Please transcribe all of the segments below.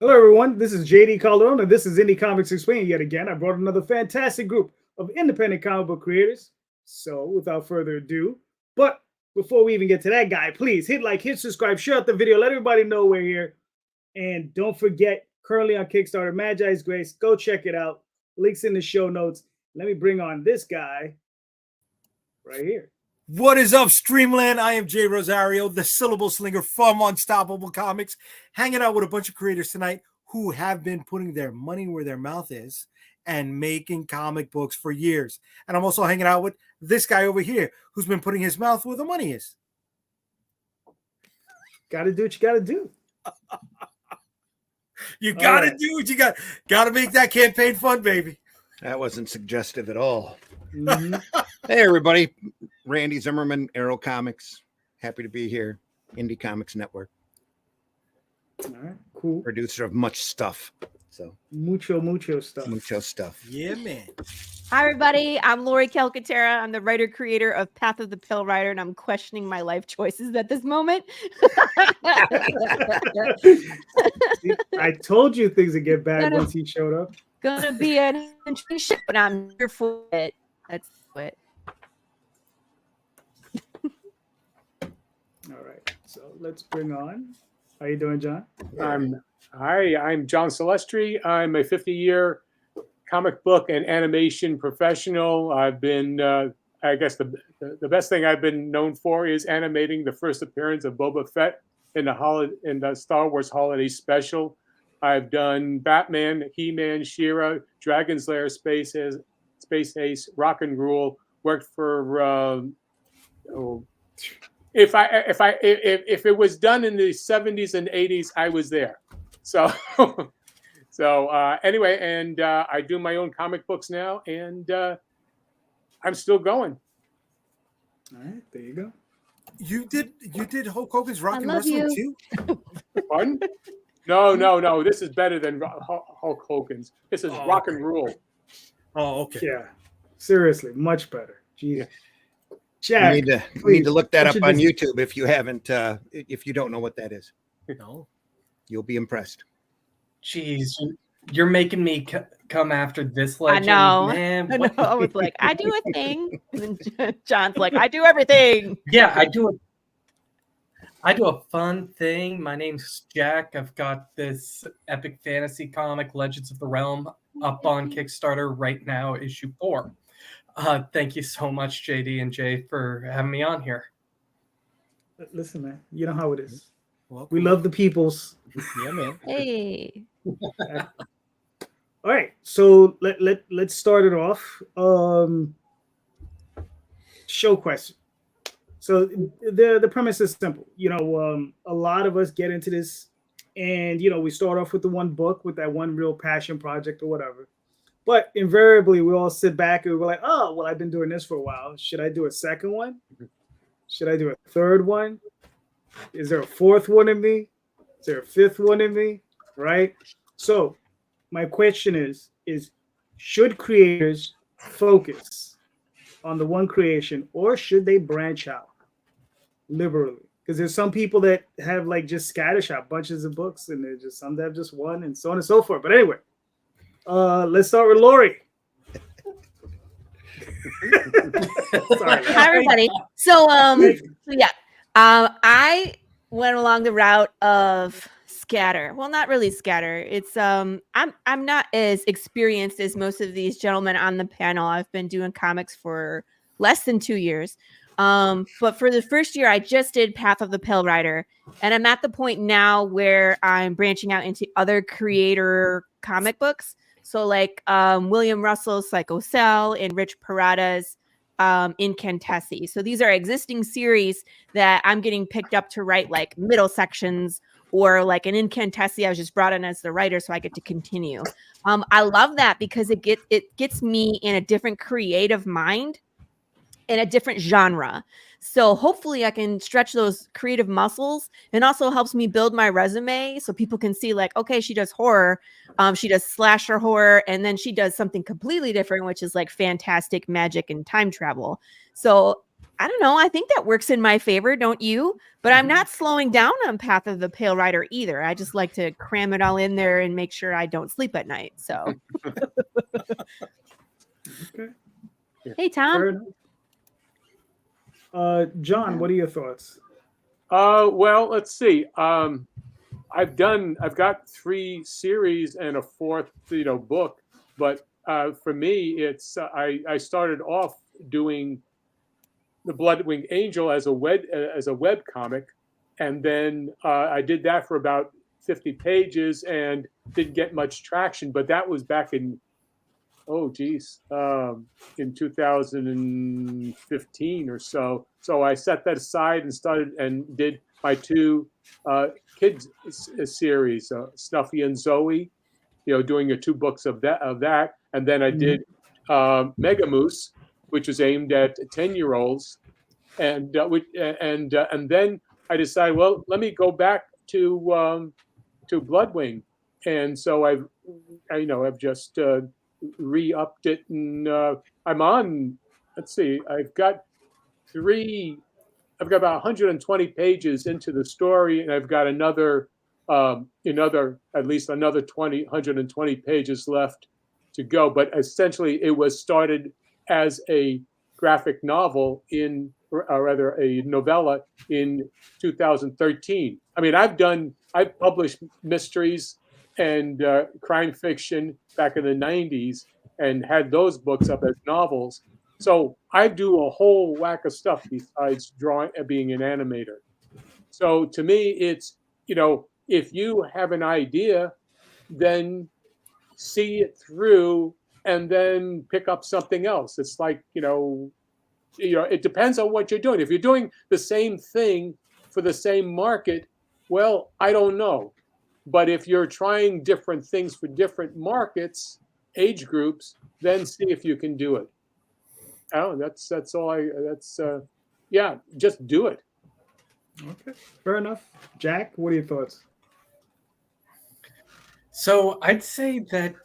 Hello, everyone. This is JD Calderon, and this is Indy Comics Explained yet again. I brought another fantastic group of independent comic book creators. So, without further ado, but before we even get to that guy, please hit like, hit subscribe, share out the video, let everybody know we're here. And don't forget, currently on Kickstarter, Magi's Grace. Go check it out. Links in the show notes. Let me bring on this guy right here. What is up, Streamland? I am JD Rosario, the syllable slinger from Unstoppable Comics, hanging out with a bunch of creators tonight who have been putting their money where their mouth is and making comic books for years. And I'm also hanging out with this guy over here who's been putting his mouth where the money is. Gotta do what you gotta do. You gotta do what you got. Gotta make that campaign fun, baby. That wasn't suggestive at all. Mm-hmm. Hey, everybody. Randy Zimmerman, Arrow Comics. Happy to be here. Indy Comics Network. All right, cool. Producer of much stuff. So Mucho stuff. Mucho stuff. Yeah, man. Hi, everybody. I'm Laurie Calcaterra. I'm the writer-creator of Path of the Pale Rider, and I'm questioning my life choices at this moment. I told you things would get bad once he showed up. Gonna be an interesting, but I'm here for it. That's it. All right, so let's bring on. How you doing, John? I'm John Celestri. I'm a 50-year comic book and animation professional. I've been, I guess the best thing I've been known for is animating the first appearance of Boba Fett in the Star Wars Holiday Special. I've done Batman, He-Man, She-Ra, Dragon's Lair, Space Ace, Rock and Rule. Worked for if it was done in the 70s and 80s, I was there. So anyway, and I do my own comic books now, and I'm still going. All right, there you go. You did Hulk Hogan's Rock and love Wrestling you. too? Pardon? No. This is better than Hulk Hogan's. This is Rock and Rule. Oh, okay. Yeah, seriously, much better. Jeez. You Jack, need to look that up on you. YouTube if you haven't, if you don't know what that is. No. You'll be impressed. Jeez, you're making me come after this I legend. know. Man, I know. what- I was like, I do a thing. And then John's like, I do everything. Yeah, I do a fun thing. My name's Jack. I've got this epic fantasy comic, Legends of the Realm, up on Kickstarter right now, issue 4. Thank you so much, JD and Jay, for having me on here. Listen, man, you know how it is. Welcome. We love the peoples. Yeah, man. Hey. All right, so let's start it off. Show question. So the premise is simple. A lot of us get into this, and we start off with the one book with that one real passion project or whatever. But invariably, we all sit back and we're like, oh, well, I've been doing this for a while. Should I do a second one? Should I do a third one? Is there a fourth one in me? Is there a fifth one in me? Right? So my question is should creators focus on the one creation, or should they branch out liberally? Because there's some people that have like just scattershot bunches of books, and there's just some that have just one, and so on and so forth. But anyway, let's start with Laurie. Sorry. Hi, everybody. So yeah, I went along the route of scatter. Well, not really scatter. It's I'm not as experienced as most of these gentlemen on the panel. I've been doing comics for less than 2 years. But for the first year, I just did Path of the Pale Rider, and I'm at the point now where I'm branching out into other creator comic books. So like William Russell's Psycho Cell and Rich Parada's Incantessi. So these are existing series that I'm getting picked up to write like middle sections, or like an Incantessi I was just brought in as the writer, so I get to continue. I love that because it gets me in a different creative mind, in a different genre. So hopefully I can stretch those creative muscles, and also helps me build my resume so people can see like, okay, she does horror, she does slasher horror, and then she does something completely different, which is like fantastic magic and time travel. So I don't know. I think that works in my favor, don't you? But I'm not slowing down on Path of the Pale Rider either. I just like to cram it all in there and make sure I don't sleep at night. So, Okay. hey, Tom. Fair enough. John, what are your thoughts? Well, let's see. I've got 3 series and a 4th, book, but for me, it's I started off doing the Bloodwing Angel as a web comic, and then I did that for about 50 pages and didn't get much traction. But that was back in in 2015 or so. So I set that aside and started and did my 2 kids series, Snuffy and Zoe, doing 2 books of that, and then I did Mega Moose, which was aimed at 10-year-olds, and then I decided, well, let me go back to Bloodwing, and so I've just re-upped it, and I'm on. Let's see, I've got about 120 pages into the story, and I've got at least another 120 pages left to go. But essentially, it was started as a graphic novel or rather a novella in 2013. I mean, I've published mysteries and crime fiction back in the 90s and had those books up as novels. So I do a whole whack of stuff besides drawing and being an animator. So to me, it's, if you have an idea, then see it through and then pick up something else. It's like, it depends on what you're doing. If you're doing the same thing for the same market, well, I don't know. But if you're trying different things for different markets, age groups, then see if you can do it. Oh, that's all just do it. Okay, fair enough. Jack, what are your thoughts? So I'd say that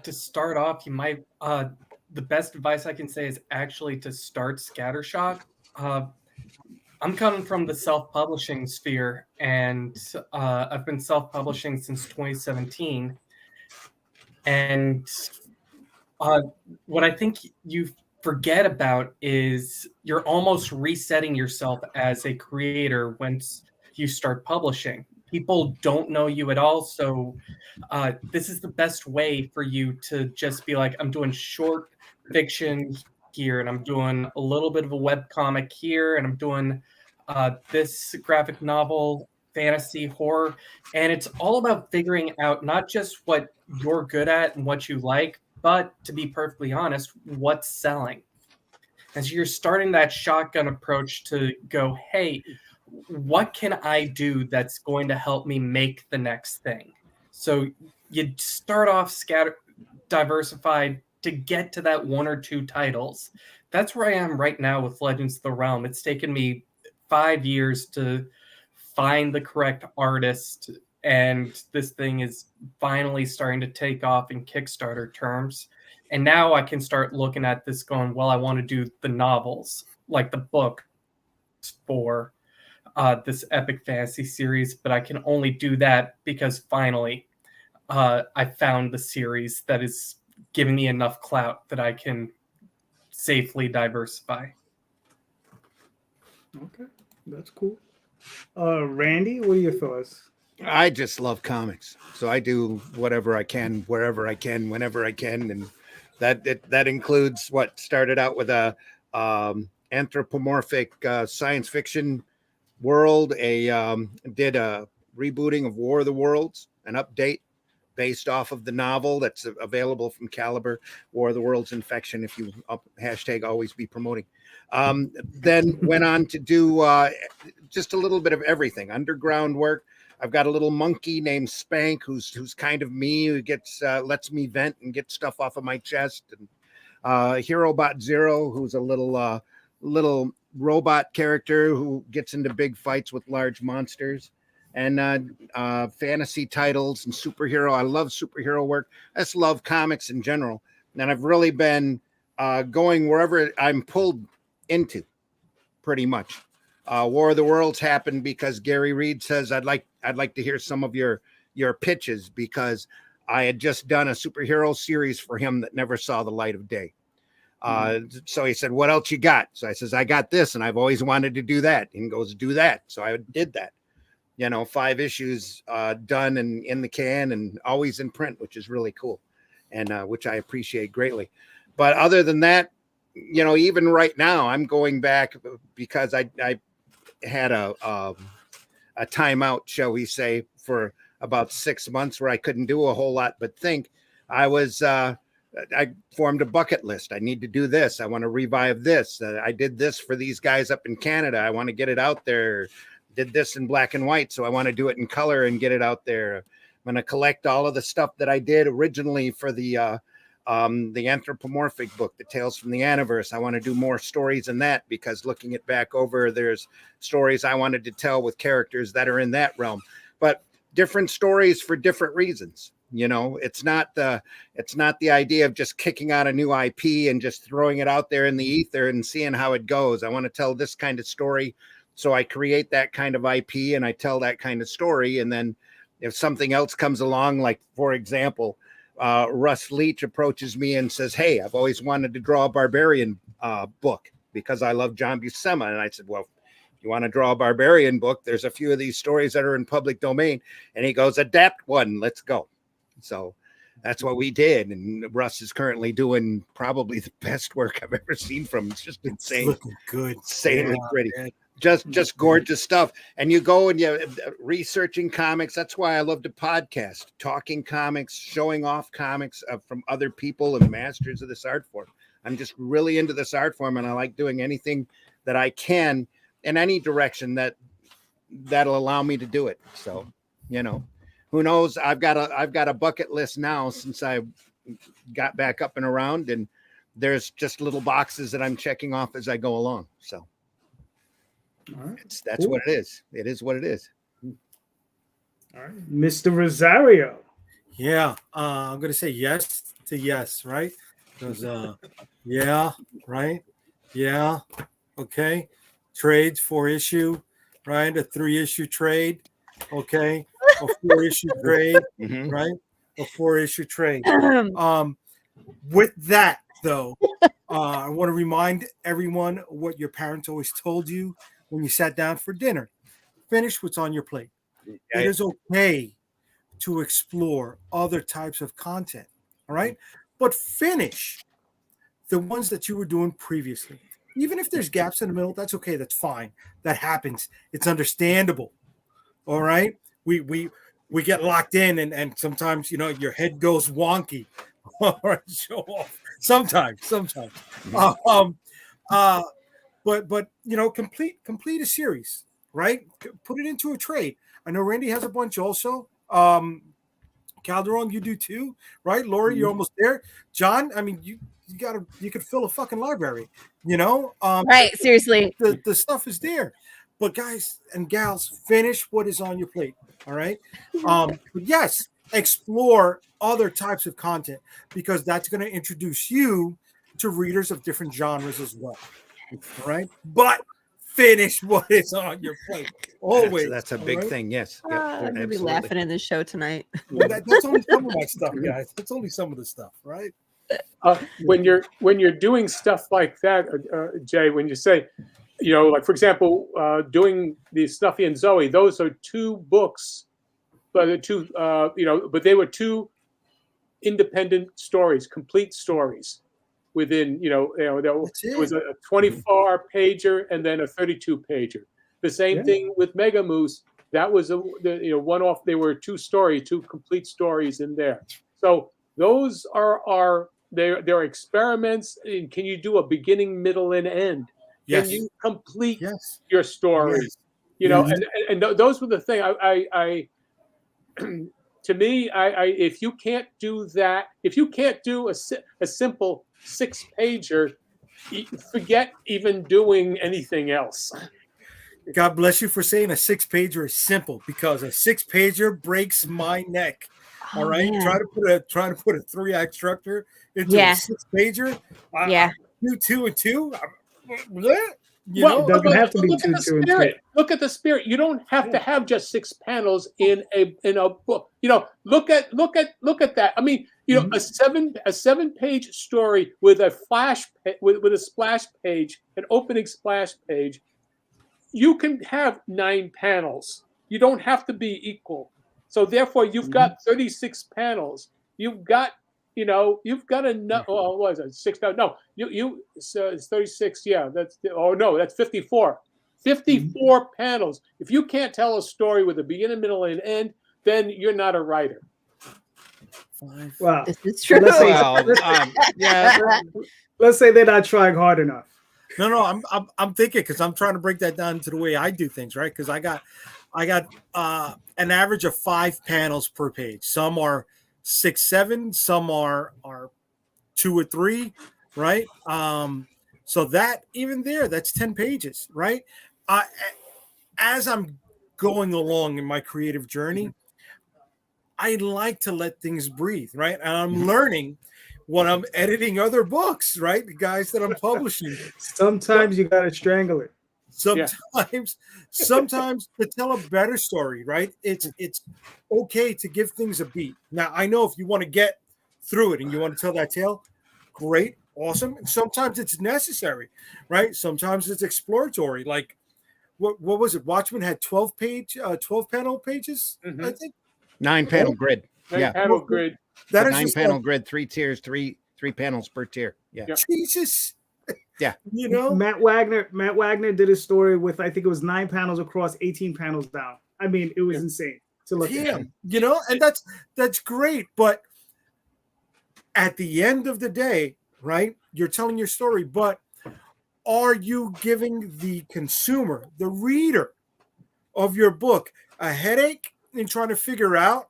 to start off, you might the best advice I can say is actually to start Scattershot. I'm coming from the self-publishing sphere, and I've been self-publishing since 2017. And what I think you forget about is you're almost resetting yourself as a creator once you start publishing. People don't know you at all, so this is the best way for you to just be like, I'm doing short fiction here, and I'm doing a little bit of a web comic here, and I'm doing this graphic novel, fantasy, horror, and it's all about figuring out not just what you're good at and what you like, but to be perfectly honest, what's selling. As you're starting that shotgun approach to go, hey, what can I do that's going to help me make the next thing? So you start off diversified to get to that 1 or 2 titles. That's where I am right now with Legends of the Realm. It's taken me 5 years to find the correct artist, and this thing is finally starting to take off in Kickstarter terms. And now I can start looking at this going, well, I want to do the novels, like the book for this epic fantasy series, but I can only do that because finally I found the series that is giving me enough clout that I can safely diversify. Okay, that's cool. Randy, what are your thoughts? I just love comics, so I do whatever I can, wherever I can, whenever I can, and that includes what started out with a anthropomorphic science fiction world. Did a rebooting of War of the Worlds, an update based off of the novel that's available from Caliber, War of the Worlds Infection. If you hashtag always be promoting. Then went on to do just a little bit of everything, underground work. I've got a little monkey named Spank who's kind of me, who gets lets me vent and get stuff off of my chest, and HeroBot Zero, who's a little robot character who gets into big fights with large monsters, and fantasy titles and superhero. I love superhero work. I just love comics in general, and I've really been going wherever I'm pulled into. pretty much. War of the Worlds happened because Gary Reed says, I'd like to hear some of your pitches, because I had just done a superhero series for him that never saw the light of day. So he said, what else you got? So I says, I got this, and I've always wanted to do that. And he goes, do that. So I did that. 5 issues done and in the can and always in print, which is really cool, and which I appreciate greatly. But other than that, even right now, I'm going back because I had a timeout, shall we say, for about 6 months where I couldn't do a whole lot but think. I formed a bucket list. I need to do this. I want to revive this. I did this for these guys up in Canada. I want to get it out there. Did this in black and white, so I want to do it in color and get it out there. I'm going to collect all of the stuff that I did originally for the anthropomorphic book, the Tales from the Aniverse. I want to do more stories in that, because looking it back over, there's stories I wanted to tell with characters that are in that realm, but different stories for different reasons. It's not the idea of just kicking out a new IP and just throwing it out there in the ether and seeing how it goes. I want to tell this kind of story. So I create that kind of IP and I tell that kind of story. And then if something else comes along, like, for example, Russ Leach approaches me and says, hey, I've always wanted to draw a barbarian book because I love John Buscema. And I said, well, you want to draw a barbarian book? There's a few of these stories that are in public domain. And he goes, adapt one. Let's go. So that's what we did. And Russ is currently doing probably the best work I've ever seen from him. It's just insane. It's looking good. Insanely pretty. Man. Just gorgeous stuff. And you go and you're researching comics. That's why I love to podcast, talking comics, showing off comics from other people and masters of this art form. I'm just really into this art form, and I like doing anything that I can in any direction that'll allow me to do it. So, who knows? I've got a bucket list now since I got back up and around, and there's just little boxes that I'm checking off as I go along. So that's what it is. It is what it is. All right, Mr. Rosario. Yeah, I'm gonna say yes to yes, right? Because yeah, right, yeah, okay. Trades 4-issue, right? A 3-issue trade, okay. A 4-issue trade, right? A 4-issue trade. With that though, I want to remind everyone what your parents always told you when you sat down for dinner. Finish what's on your plate. It is okay to explore other types of content, all right? But finish the ones that you were doing previously. Even if there's gaps in the middle, that's okay. That's fine. That happens. It's understandable. All right. We get locked in, and sometimes your head goes wonky. All right, show off. Sometimes. But complete a series, right? Put it into a trade. I know Randy has a bunch also. Calderon, you do too, right? Laurie, you're almost there. John, I mean, you could fill a fucking library, right? Seriously, the stuff is there. But guys and gals, finish what is on your plate. All right. But yes, explore other types of content, because that's going to introduce you to readers of different genres as well. All right. But finish what is on your plate. Always. That's a big thing. Yes. I'm gonna be laughing in this show tonight. That's only some of my stuff, guys. That's only some of the stuff, right? When you're doing stuff like that, Jay, when you say, like for example, doing the Snuffy and Zoe, those are 2 books, but but they were 2 independent stories, complete stories. Within, there was a 24-pager and then a 32-pager. The same thing with Mega Moose. That was one off. There were 2 complete stories in there. So those are they're experiments. Can you do a beginning, middle, and end? Yes. Can you complete Yes. your story? Yes. And those were the thing. To me, if you can't do that, if you can't do a simple 6-pager, forget even doing anything else. God bless you for saying a 6-pager is simple, because a 6-pager breaks my neck. All right, man. try to put a 3-act structure into a 6-pager. Yeah. 2 and 2. You Well, know, It doesn't have to be look at the 2, 2, and 2. spirit. Look at the spirit. You don't have to have just 6 panels in a book. You know, look at that. I mean, you know, a 7-page story with a with a splash page, an opening splash page. You can have 9 panels. You don't have to be equal. So therefore, you've got 36 panels. You've got, you know, you've got enough. Oh, what was it? 6? No, it's 36. Yeah, that's. Oh no, that's 54. 54 panels. If you can't tell a story with a beginning, middle, and end, then you're not a writer. Wow. This is true. Well, yeah, Let's say they're not trying hard enough. No, I'm thinking because I'm trying to break that down to the way I do things, right? Because I got an average of 5 panels per page. Some are 6, 7, some are 2 or 3, right? So that even there, that's 10 pages, right? As I'm going along in my creative journey, I like to let things breathe, right? And I'm learning when I'm editing other books, right? The guys that I'm publishing. Sometimes you gotta strangle it. Sometimes to tell a better story, right? It's okay to give things a beat. Now I know if you want to get through it and you want to tell that tale, great, awesome. And sometimes it's necessary, right? Sometimes it's exploratory. Like what was it? Watchmen had 12 panel pages, I think. 9-panel grid. 9-panel grid. That is 9-panel grid, 3 tiers, three panels per tier. Yeah. Jesus. Yeah. You know, Matt Wagner did a story with, I think it was 9 panels across, 18 panels down. I mean, it was insane to look at. you know, and that's great. But at the end of the day, right, you're telling your story, but are you giving the consumer, the reader of your book, a headache in trying to figure out,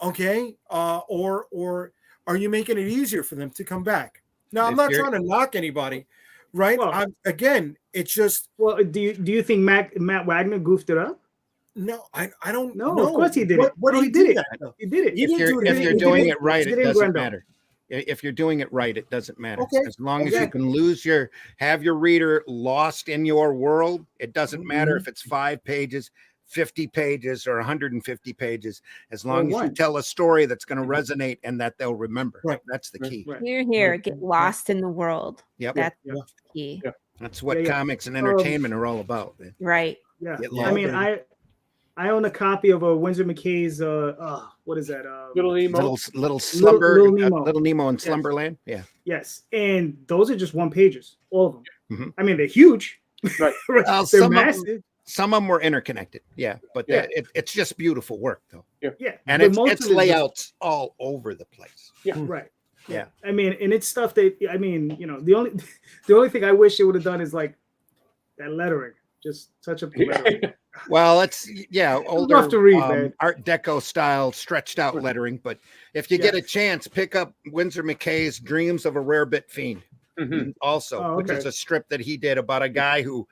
okay, or are you making it easier for them to come back? Now, I'm not trying to knock anybody, right? Well, again, it's just. Well, do you think Matt Wagner goofed it up? No, I don't know. No, of course he did it. What no, he did it. He did it. If you're doing it right, it doesn't matter. If you're doing it right, it doesn't matter. Okay. As long as you can have your reader lost in your world, it doesn't matter if it's 5 pages, 50 pages, or 150 pages, as long as you tell a story that's going to resonate and that they'll remember. Right. That's the key. Here, get lost in the world. Yep. That's the key. Yep. That's what comics and entertainment are all about. Man. Right. Yeah. I mean, I own a copy of Winsor McCay's what is that? Little Nemo. Little Slumber, Little Nemo in Slumberland. Yeah. Yes. And those are just 1 pages, all of them. Mm-hmm. I mean, they're huge. Right. They're massive. Some of them were interconnected, but it's just beautiful work, though. Yeah, and it's layouts all over the place. Yeah, right. Yeah, I mean, and it's stuff that the only thing I wish it would have done is like that lettering, just touch up the lettering. Well, it's older rough to read, man. Art Deco style stretched out lettering, but if you get a chance, pick up Winsor McCay's Dreams of a Rare Bit Fiend. Also, which is a strip that he did about a guy who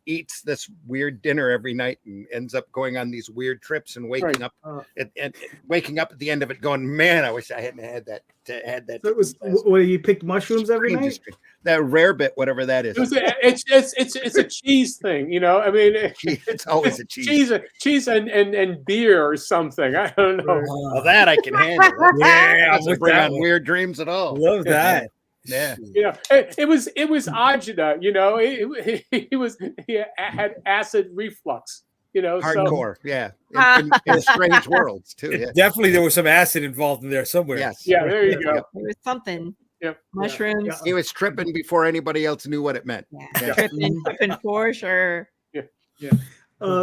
eats this weird dinner every night and ends up going on these weird trips and waking up and waking up at the end of it going, man, I wish I hadn't had that. So it was where you picked mushrooms every night. That Rare Bit, whatever that is. It's a cheese thing, you know. I mean, it's always a cheese. Cheese and beer or something. I don't know. Well, that I can handle. Doesn't bring on weird dreams at all. Love that. Yeah, it was agita, you know. He had acid reflux, you know. Hardcore, in strange worlds too. Yeah. Definitely, there was some acid involved in there somewhere. Yes, yeah, there you go. There was something. Yep. Mushrooms. Yeah. He was tripping before anybody else knew what it meant. Yeah. Tripping for sure. Yeah.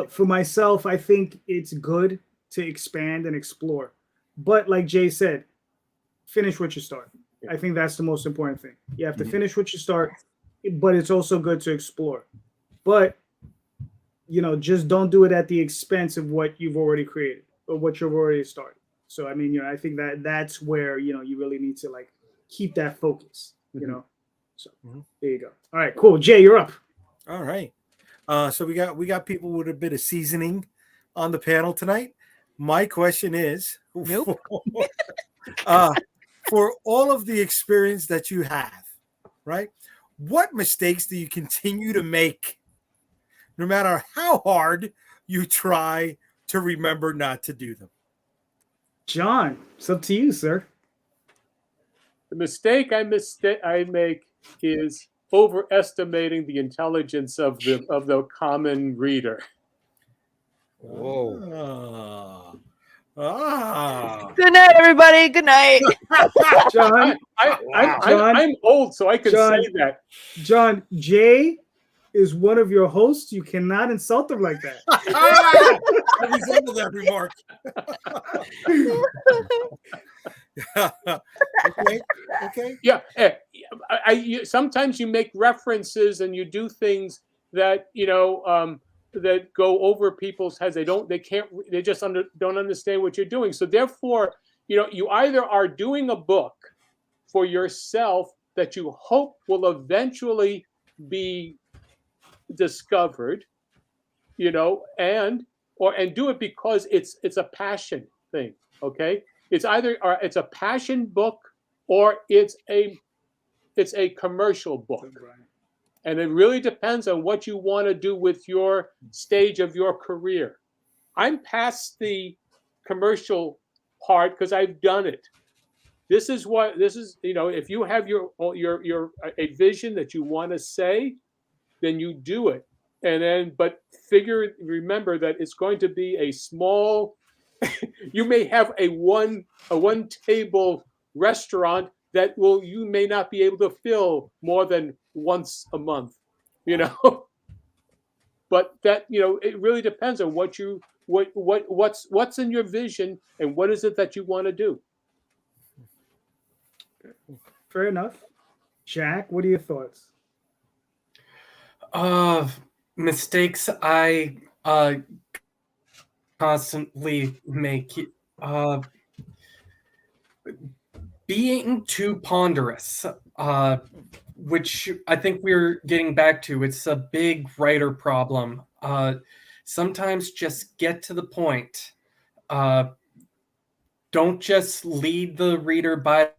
For myself, I think it's good to expand and explore, but like Jay said, finish what you start. I think that's the most important thing. You have to finish what you start, but it's also good to explore. But, just don't do it at the expense of what you've already created or what you've already started. So, I mean, I think that's where, you really need to like keep that focus, So there you go. All right, cool. Jay, you're up. All right. So we got people with a bit of seasoning on the panel tonight. My question is, nope. For all of the experience that you have, right? What mistakes do you continue to make, no matter how hard you try to remember not to do them? John, it's up to you, sir. The mistake I make is overestimating the intelligence of the common reader. Whoa. Good night, everybody. Good night. John, I'm old, so I can John, say that. John, Jay is one of your hosts. You cannot insult him like that. I resemble that remark. Okay. Yeah, sometimes you make references and you do things that that go over people's heads. They just don't understand what you're doing. So therefore, you either are doing a book for yourself that you hope will eventually be discovered, and do it because it's a passion thing. Okay, it's either it's a passion book or it's a commercial book. And it really depends on what you want to do with your stage of your career. I'm past the commercial part because I've done it. This is if you have your a vision that you want to say, then you do it. And then remember that it's going to be a small you may have a one table restaurant that you may not be able to fill more than once a month, but that it really depends on what's in your vision and what is it that you want to do. Fair enough. Jack, what are your thoughts? Mistakes I constantly make. Being too ponderous, which I think we're getting back to. It's a big writer problem. Sometimes just get to the point. Don't just lead the reader by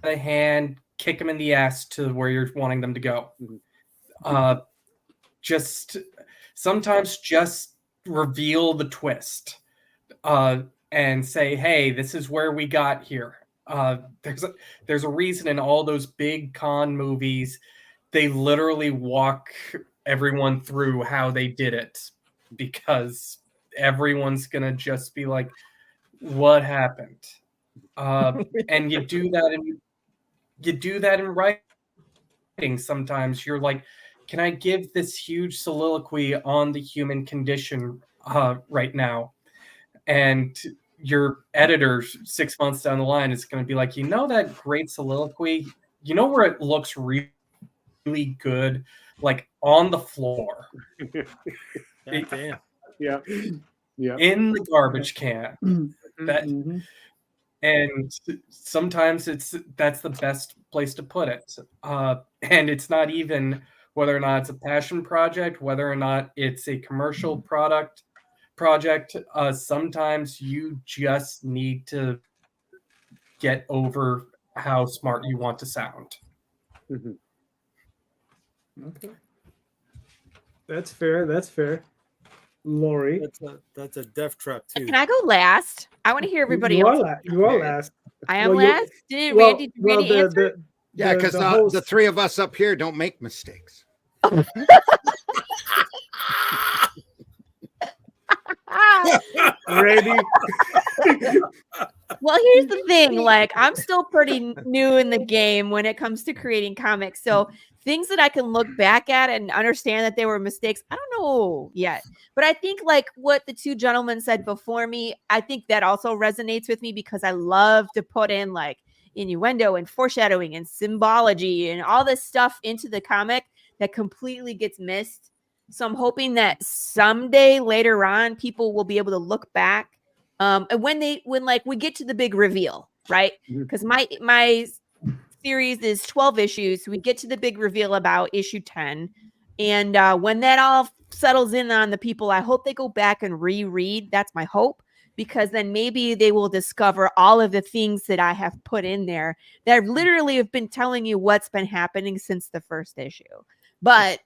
the hand, kick them in the ass to where you're wanting them to go. Sometimes just reveal the twist and say, hey, this is where we got here. There's a reason in all those big con movies they literally walk everyone through how they did it, because everyone's gonna just be like, what happened? And you do that in writing. Sometimes you're like, can I give this huge soliloquy on the human condition right now? And your editor 6 months down the line is going to be like, that great soliloquy, where it looks really, really good, like on the floor. Damn. Yeah. In the garbage can. And sometimes that's the best place to put it. And it's not even whether or not it's a passion project, whether or not it's a commercial project. Sometimes you just need to get over how smart you want to sound. Okay. That's fair. Laurie. That's a death trap too. Can I go last? I want to hear everybody else. You are last. I am last. Didn't Randy answer? Yeah, because the three of us up here don't make mistakes. Randy. Well, here's the thing. Like, I'm still pretty new in the game when it comes to creating comics. So things that I can look back at and understand that they were mistakes, I don't know yet. But I think like what the two gentlemen said before me, I think that also resonates with me, because I love to put in like innuendo and foreshadowing and symbology and all this stuff into the comic that completely gets missed. So I'm hoping that someday later on, people will be able to look back. And when we get to the big reveal, right? Because my series is 12 issues. We get to the big reveal about issue 10. And when that all settles in on the people, I hope they go back and reread. That's my hope. because then maybe they will discover all of the things that I have put in there that literally have been telling you what's been happening since the first issue. But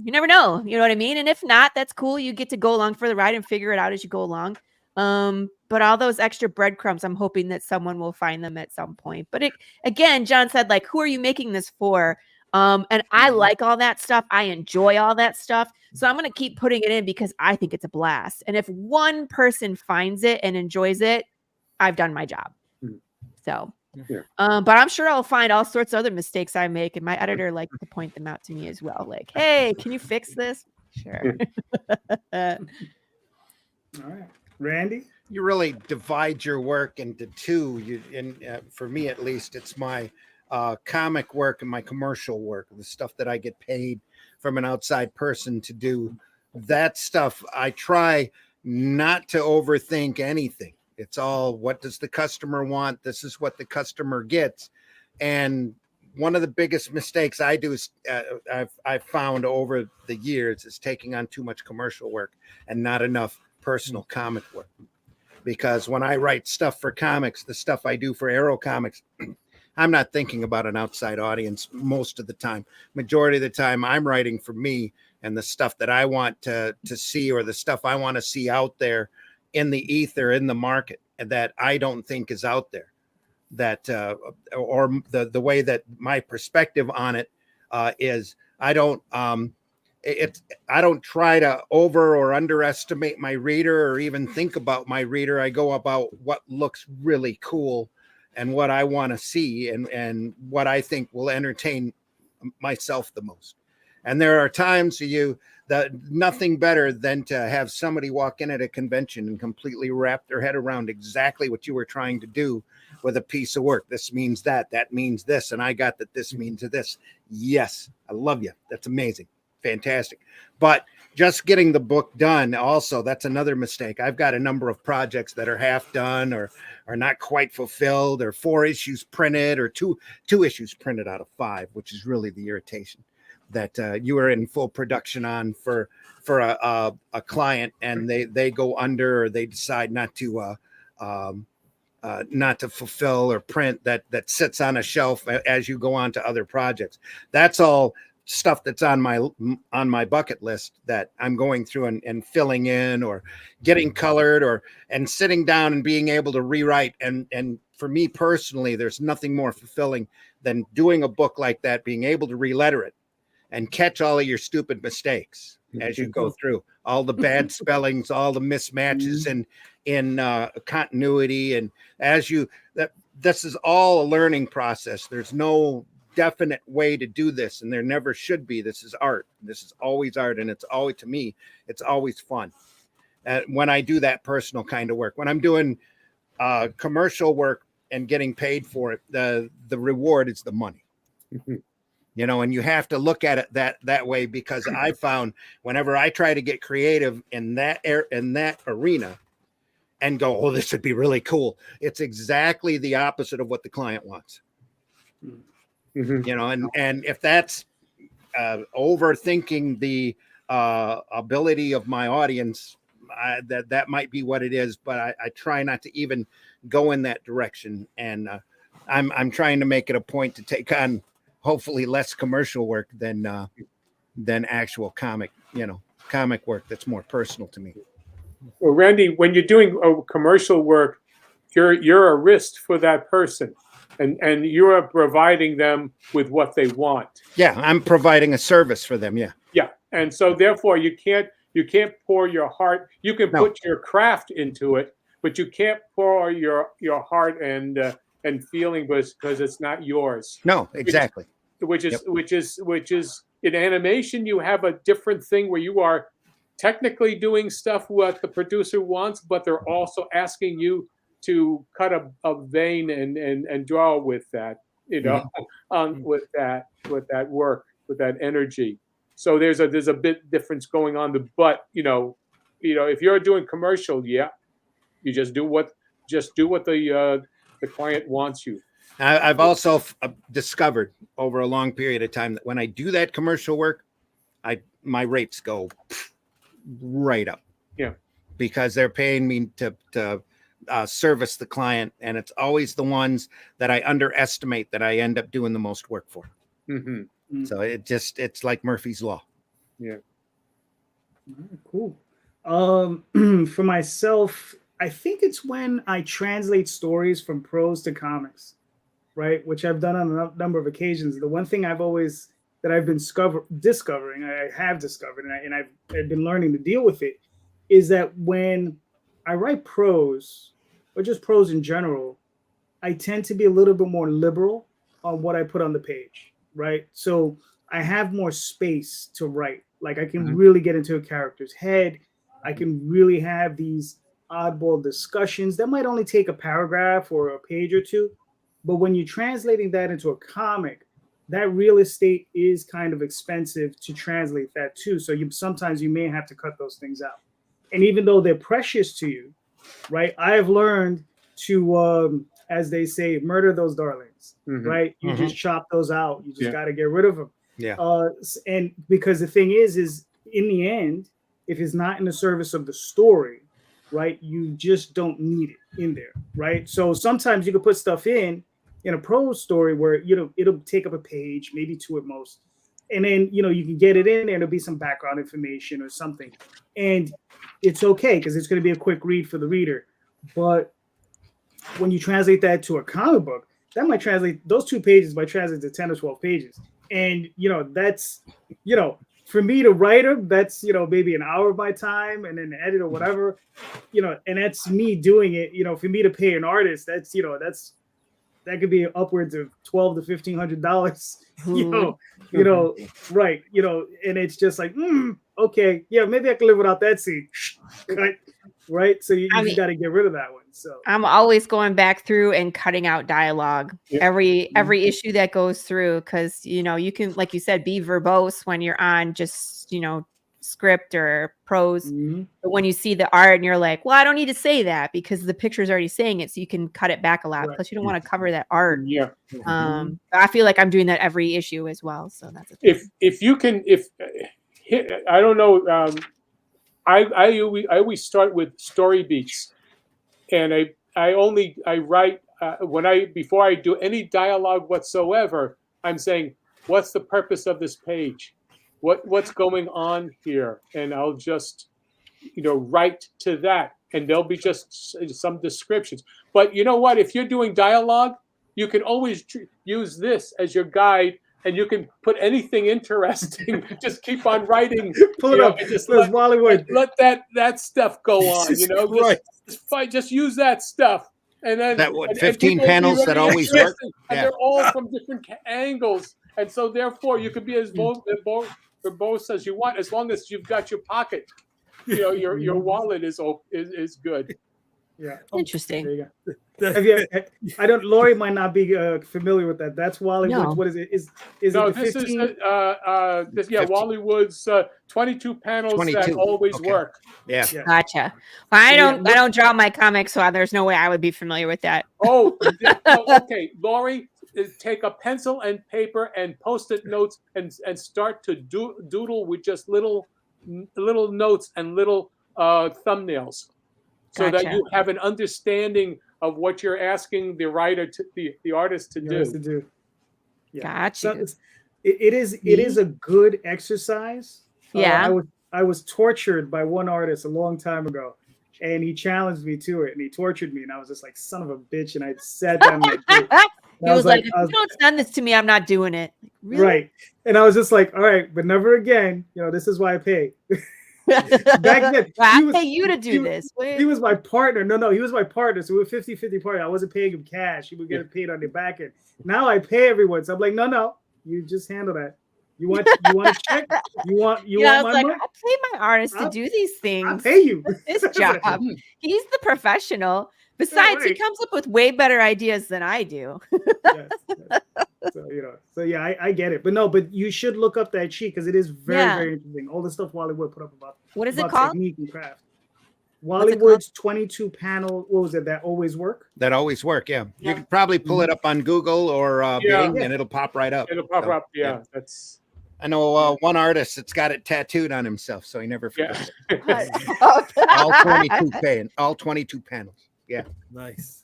you never know, you know what I mean? And if not, that's cool. You get to go along for the ride and figure it out as you go along. But all those extra breadcrumbs, I'm hoping that someone will find them at some point. But again, John said, like, who are you making this for? And I like all that stuff. I enjoy all that stuff. So I'm going to keep putting it in because I think it's a blast. And if one person finds it and enjoys it, I've done my job. So, but I'm sure I'll find all sorts of other mistakes I make. And my editor likes to point them out to me as well. Like, hey, can you fix this? Sure. All right. Randy? You really divide your work into two. For me, at least, it's my comic work and my commercial work, the stuff that I get paid from an outside person to do. That stuff, I try not to overthink anything. It's all, what does the customer want? This is what the customer gets. And one of the biggest mistakes I do is I've found over the years is taking on too much commercial work and not enough personal comic work. Because when I write stuff for comics, the stuff I do for Arrow Comics, I'm not thinking about an outside audience most of the time. Majority of the time, I'm writing for me and the stuff that I want to see, or the stuff I want to see out there in the ether, in the market, that I don't think is out there. That or the way that my perspective on it is, I don't try to over or underestimate my reader or even think about my reader. I go about what looks really cool and what I want to see and what I think will entertain myself the most. And there are times that nothing better than to have somebody walk in at a convention and completely wrap their head around exactly what you were trying to do with a piece of work. This means that means this. And I got that this means this. Yes. I love you. That's amazing. Fantastic. But just getting the book done also, that's another mistake. I've got a number of projects that are half done or are not quite fulfilled, or 4 issues printed, or two issues printed out of 5, which is really the irritation that you are in full production on for a client, and they go under, or they decide not to fulfill or print, that sits on a shelf as you go on to other projects. That's all stuff that's on my bucket list that I'm going through and filling in, or getting colored, and sitting down and being able to rewrite. And for me personally, there's nothing more fulfilling than doing a book like that, being able to re-letter it and catch all of your stupid mistakes as you go through, all the bad spellings, all the mismatches in continuity. And this is all a learning process. There's no definite way to do this, and there never should be. This is art. This is always art, and it's always, to me, it's always fun. When I do that personal kind of work, when I'm doing commercial work and getting paid for it, the reward is the money. You know, and you have to look at it that way, because I found whenever I try to get creative in that arena and go, oh, this would be really cool, it's exactly the opposite of what the client wants. You know, and if that's overthinking the ability of my audience, that might be what it is. But I try not to even go in that direction, and I'm trying to make it a point to take on hopefully less commercial work than actual comic work that's more personal to me. Well, Randy, when you're doing commercial work, you're a wrist for that person, and you are providing them with what they want. Yeah, I'm providing a service for them. Yeah. Yeah, and so therefore you can't pour your heart. You can put your craft into it, but you can't pour your heart and feeling because it's not yours. No, exactly. Which is in animation, you have a different thing where you are technically doing stuff what the producer wants, but they're also asking you to cut a vein and draw with that, with that work, with that energy. So there's a bit difference going on. But if you're doing commercial, you just do what the client wants you. I've also discovered over a long period of time that when I do that commercial work, my rates go right up. Yeah. because they're paying me to service the client, and it's always the ones that I underestimate that I end up doing the most work for. Mm-hmm. So it's like Murphy's Law. Yeah. Cool. For myself, I think it's when I translate stories from prose to comics, right? Which I've done on a number of occasions. The one thing I've been discovering, I have discovered, and I've been learning to deal with it, is that when I write prose, or just prose in general, I tend to be a little bit more liberal on what I put on the page, right? So I have more space to write. Like I can really get into a character's head. I can really have these oddball discussions that might only take a paragraph or a page or two. But when you're translating that into a comic, that real estate is kind of expensive to translate that too. So sometimes you may have to cut those things out. And even though they're precious to you, right? I have learned to, as they say, murder those darlings, right? You just chop those out. You just got to get rid of them. Yeah. And because the thing is in the end, if it's not in the service of the story, right, you just don't need it in there, right? So sometimes you can put stuff in a prose story where, it'll take up a page, maybe two at most. And then, you can get it in there and there'll be some background information or something. And it's okay because it's going to be a quick read for the reader. But when you translate that to a comic book, that might translate, those 2 pages might translate to 10 or 12 pages. And, that's, for me to write them, that's, maybe an hour of my time, and then the edit or whatever, and that's me doing it. For me to pay an artist, that's, that could be upwards of $1,200 to $1,500, right. And it's just like, okay, yeah, maybe I can live without that scene. Right. So you got to get rid of that one. So I'm always going back through and cutting out dialogue every issue that goes through. Cause you can, like you said, be verbose when you're on just, script or prose. But when you see the art and you're like, well, I don't need to say that because the picture's already saying it. So you can cut it back a lot. Plus you don't want to cover that art. Yeah. I feel like I'm doing that every issue as well. So that's a thing. If you can, I don't know, I always start with story beats, and I write before I do any dialogue whatsoever. I'm saying, what's the purpose of this page? What's going on here? And I'll just write to that, and there'll be just some descriptions. But you know what? If you're doing dialogue, you can always use this as your guide. And you can put anything interesting. Just keep on writing. Pull it up. And just let that stuff go on. Just use that stuff. And then that 15 panels that always work. And they're all from different angles. And so therefore you could be as verbose as you want, as long as you've got your pocket. Your wallet is good. Yeah. Interesting. There you go. Laurie might not be familiar with that. That's Wally Woods. What is it? Is no, it this 15? Is Wally Woods 22 panels 22. That always work. Yeah. Gotcha. Well, I don't draw my comics, so there's no way I would be familiar with that. Oh, okay. Laurie, take a pencil and paper and Post-it notes and start to doodle with just little notes and little thumbnails. So that you have an understanding of what you're asking the writer the artist to do. Yeah. Gotcha. So it is a good exercise. Yeah. I was tortured by one artist a long time ago, and he challenged me to it, and he tortured me, and I was just like, son of a bitch, and I sat down. He was like, if you don't send this to me, I'm not doing it. Really? Right. And I was just like, all right, but never again. This is why I pay. Back then, I'll pay you to do this. He was my partner. No, he was my partner. So we were 50-50 partner. I wasn't paying him cash. He would get paid on the back end. Now I pay everyone. So I'm like, no, you just handle that. You want a check? You want I was my like, money? I pay my artist to do these things. I pay you. His job. He's the professional. Besides, he comes up with way better ideas than I do. Yes. So I get it. But you should look up that sheet because it is very, very interesting. All the stuff Wally Wood put up about what is it called? Technique and craft. Wally Wood's 22 panel. What was it? That always work? That always work. Yeah. You can probably pull it up on Google or Bing, and it'll pop right up. It'll pop up. Yeah. That's. I know one artist that's got it tattooed on himself, so he never forgets it. All 22 panels. Yeah. Nice.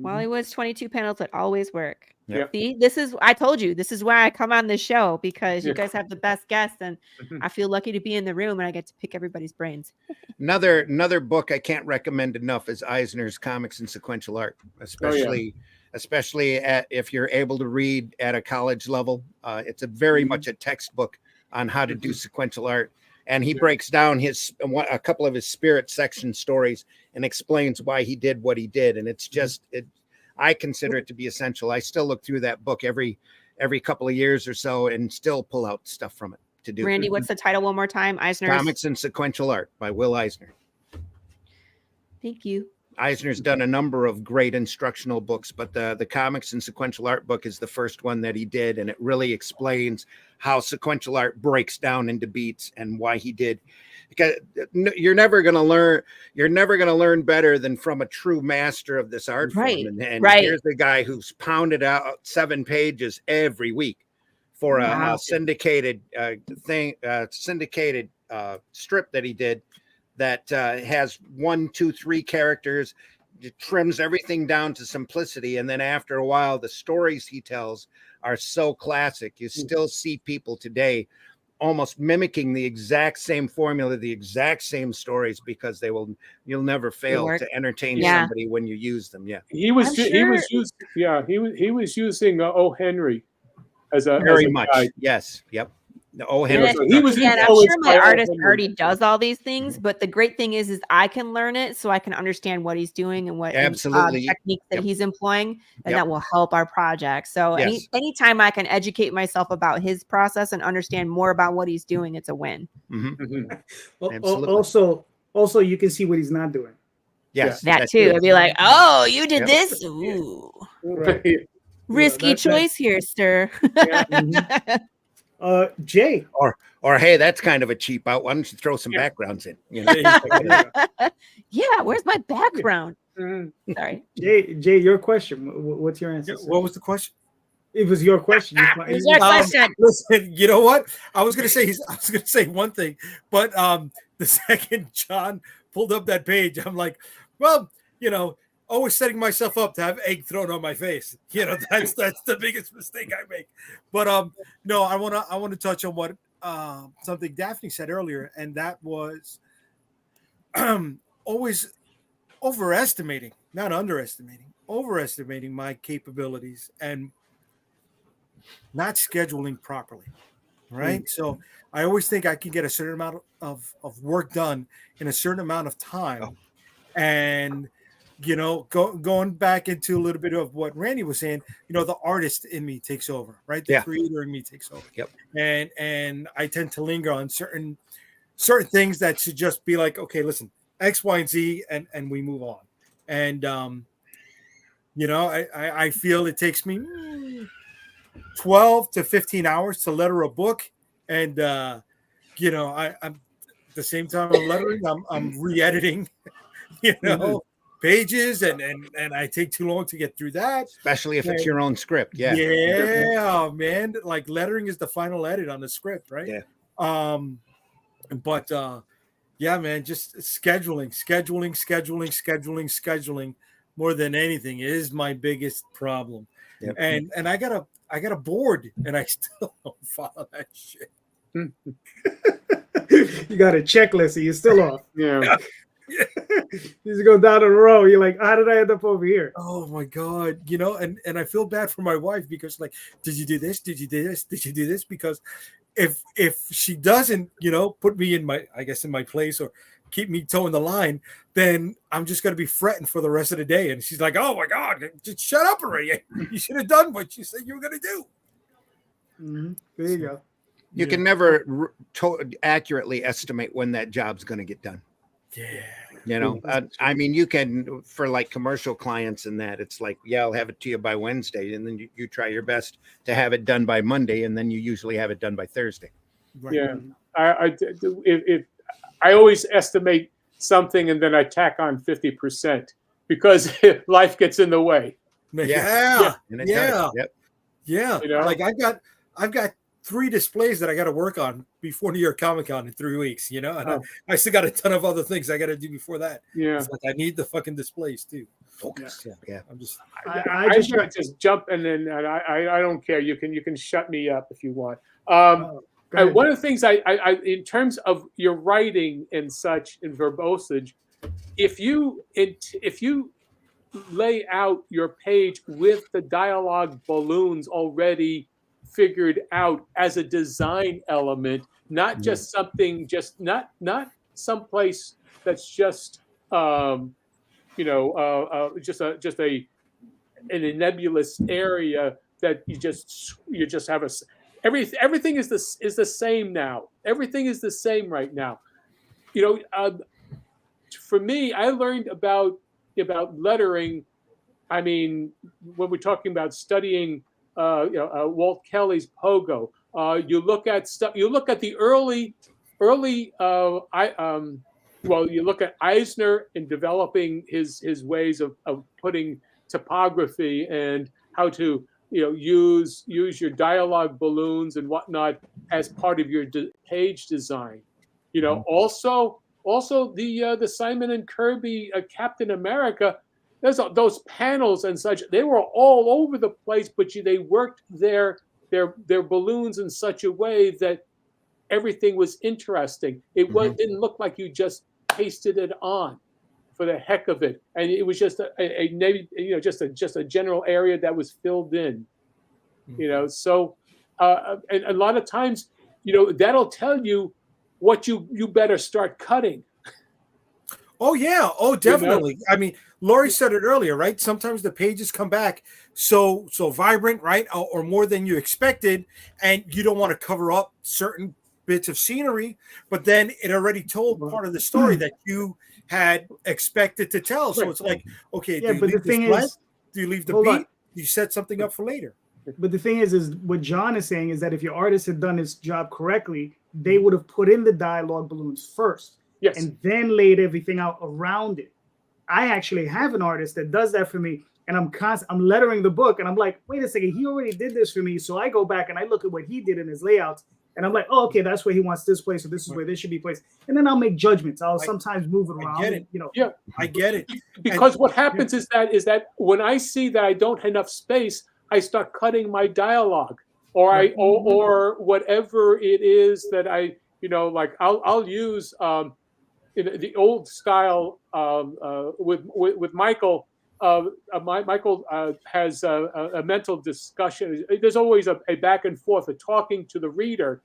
Hollywood's 22 panels that always work. Yep. See, I told you, this is why I come on the show, because you guys have the best guests, and I feel lucky to be in the room and I get to pick everybody's brains. Another book I can't recommend enough is Eisner's Comics and Sequential Art, especially if you're able to read at a college level. It's very much a textbook on how to do sequential art. And he breaks down a couple of his spirit section stories and explains why he did what he did. And it's just, I consider it to be essential. I still look through that book every couple of years or so and still pull out stuff from it to do. Randy, what's the title one more time? Eisner's Comics and Sequential Art by Will Eisner. Thank you. Eisner's done a number of great instructional books, but the Comics and Sequential Art book is the first one that he did, and it really explains how sequential art breaks down into beats and why he did. Because you're never going to learn better than from a true master of this art form. And here's the guy who's pounded out 7 pages every week for a syndicated strip that he did. That has 1, 2, 3 characters, trims everything down to simplicity. And then after a while, the stories he tells are so classic. You still see people today almost mimicking the exact same formula, the exact same stories, because you'll never fail to entertain somebody when you use them. Yeah. He was using O. Henry as a much. guide. Yes. Yep. I'm sure my artist already does all these things, but the great thing is I can learn it so I can understand what he's doing and what techniques that he's employing, and that will help our project. So anytime I can educate myself about his process and understand more about what he's doing, it's a win. Also, you can see what he's not doing. Yes, that too. I'd be like, "Oh, you did this? Ooh, risky choice here, sir." Jay, or hey, that's kind of a cheap out. Why don't you throw some backgrounds in? Yeah, where's my background? Sorry, Jay, your question. What's your answer? What was the question? It was your question. Listen, you know what? I was gonna say one thing, but the second John pulled up that page, I'm like, well, always setting myself up to have egg thrown on my face. That's the biggest mistake I make. But no, I want to touch on what something Daphne said earlier, and that was always overestimating, not underestimating, overestimating my capabilities and not scheduling properly. Right. So I always think I can get a certain amount of work done in a certain amount of time. And going back into a little bit of what Randy was saying, the artist in me takes over, right? The creator in me takes over. Yep. And I tend to linger on certain things that should just be like, okay, listen, X, Y, and Z, and we move on. And I feel it takes me 12 to 15 hours to letter a book, and I'm at the same time I'm lettering, I'm re-editing, pages, and I take too long to get through that, especially if it's your own script. Man, like lettering is the final edit on the script, right? Man, just scheduling more than anything is my biggest problem. And I got a board, and I still don't follow that shit. You got a checklist and you're still off. You just go down the row. You're like, how did I end up over here? Oh my God. And I feel bad for my wife, because like, did you do this? Did you do this? Did you do this? Because if she doesn't, put me in my place or keep me toeing the line, then I'm just going to be fretting for the rest of the day. And she's like, oh my God, just shut up already. You should have done what you said you were going to do. There you go. You can never accurately estimate when that job's going to get done. I mean, you can, for like commercial clients and that, it's like, I'll have it to you by Wednesday, and then you try your best to have it done by Monday, and then you usually have it done by Thursday. Right. I always estimate something, and then I tack on 50% because life gets in the way. Like I've got 3 displays that I got to work on before New York Comic Con in 3 weeks, and Oh. I still got a ton of other things I got to do before that. Yeah. It's like I need the fucking displays too. Focus. Yeah. I'm just I just just jump and then I don't care. You can shut me up if you want. Go ahead. One of the things I in terms of your writing and such in verbosage, if you lay out your page with the dialogue balloons already figured out as a design element, not just something, just not someplace that's just just a in a nebulous area that you just have everything is the same now. Everything is the same right now. For me, I learned about lettering. I mean, when we're talking about studying, Walt Kelly's Pogo, you look at stuff. You look at the early. You look at Eisner in developing his ways of putting typography and how to use your dialogue balloons and whatnot as part of your page design. Also the Simon and Kirby Captain America. There's those panels and such. They were all over the place, but they worked their balloons in such a way that everything was interesting. It didn't look like you just pasted it on for the heck of it, and it was just just a general area that was filled in. So and a lot of times, that'll tell you what you better start cutting. Oh yeah, oh definitely. I mean, Laurie said it earlier, right? Sometimes the pages come back so vibrant, right, or more than you expected, and you don't want to cover up certain bits of scenery, but then it already told part of the story that you had expected to tell. So it's like, okay, yeah, but the thing is, do you leave the hold beat? on. Do you set something up for later? But the thing is what John is saying is that if your artist had done his job correctly, they would have put in the dialogue balloons first. Yes. And then laid everything out around it. I actually have an artist that does that for me, and I'm lettering the book, and I'm like, wait a second, he already did this for me. So I go back and I look at what he did in his layouts, and I'm like, oh, okay, that's where he wants this place, or this is where this should be placed. And then I'll make judgments. I'll sometimes move it around. I get it. Yeah, I get it. because what happens is that when I see that I don't have enough space, I start cutting my dialogue, or or whatever it is that like I'll use. In the old style with Michael, Michael has a mental discussion. There's always a back and forth, a talking to the reader.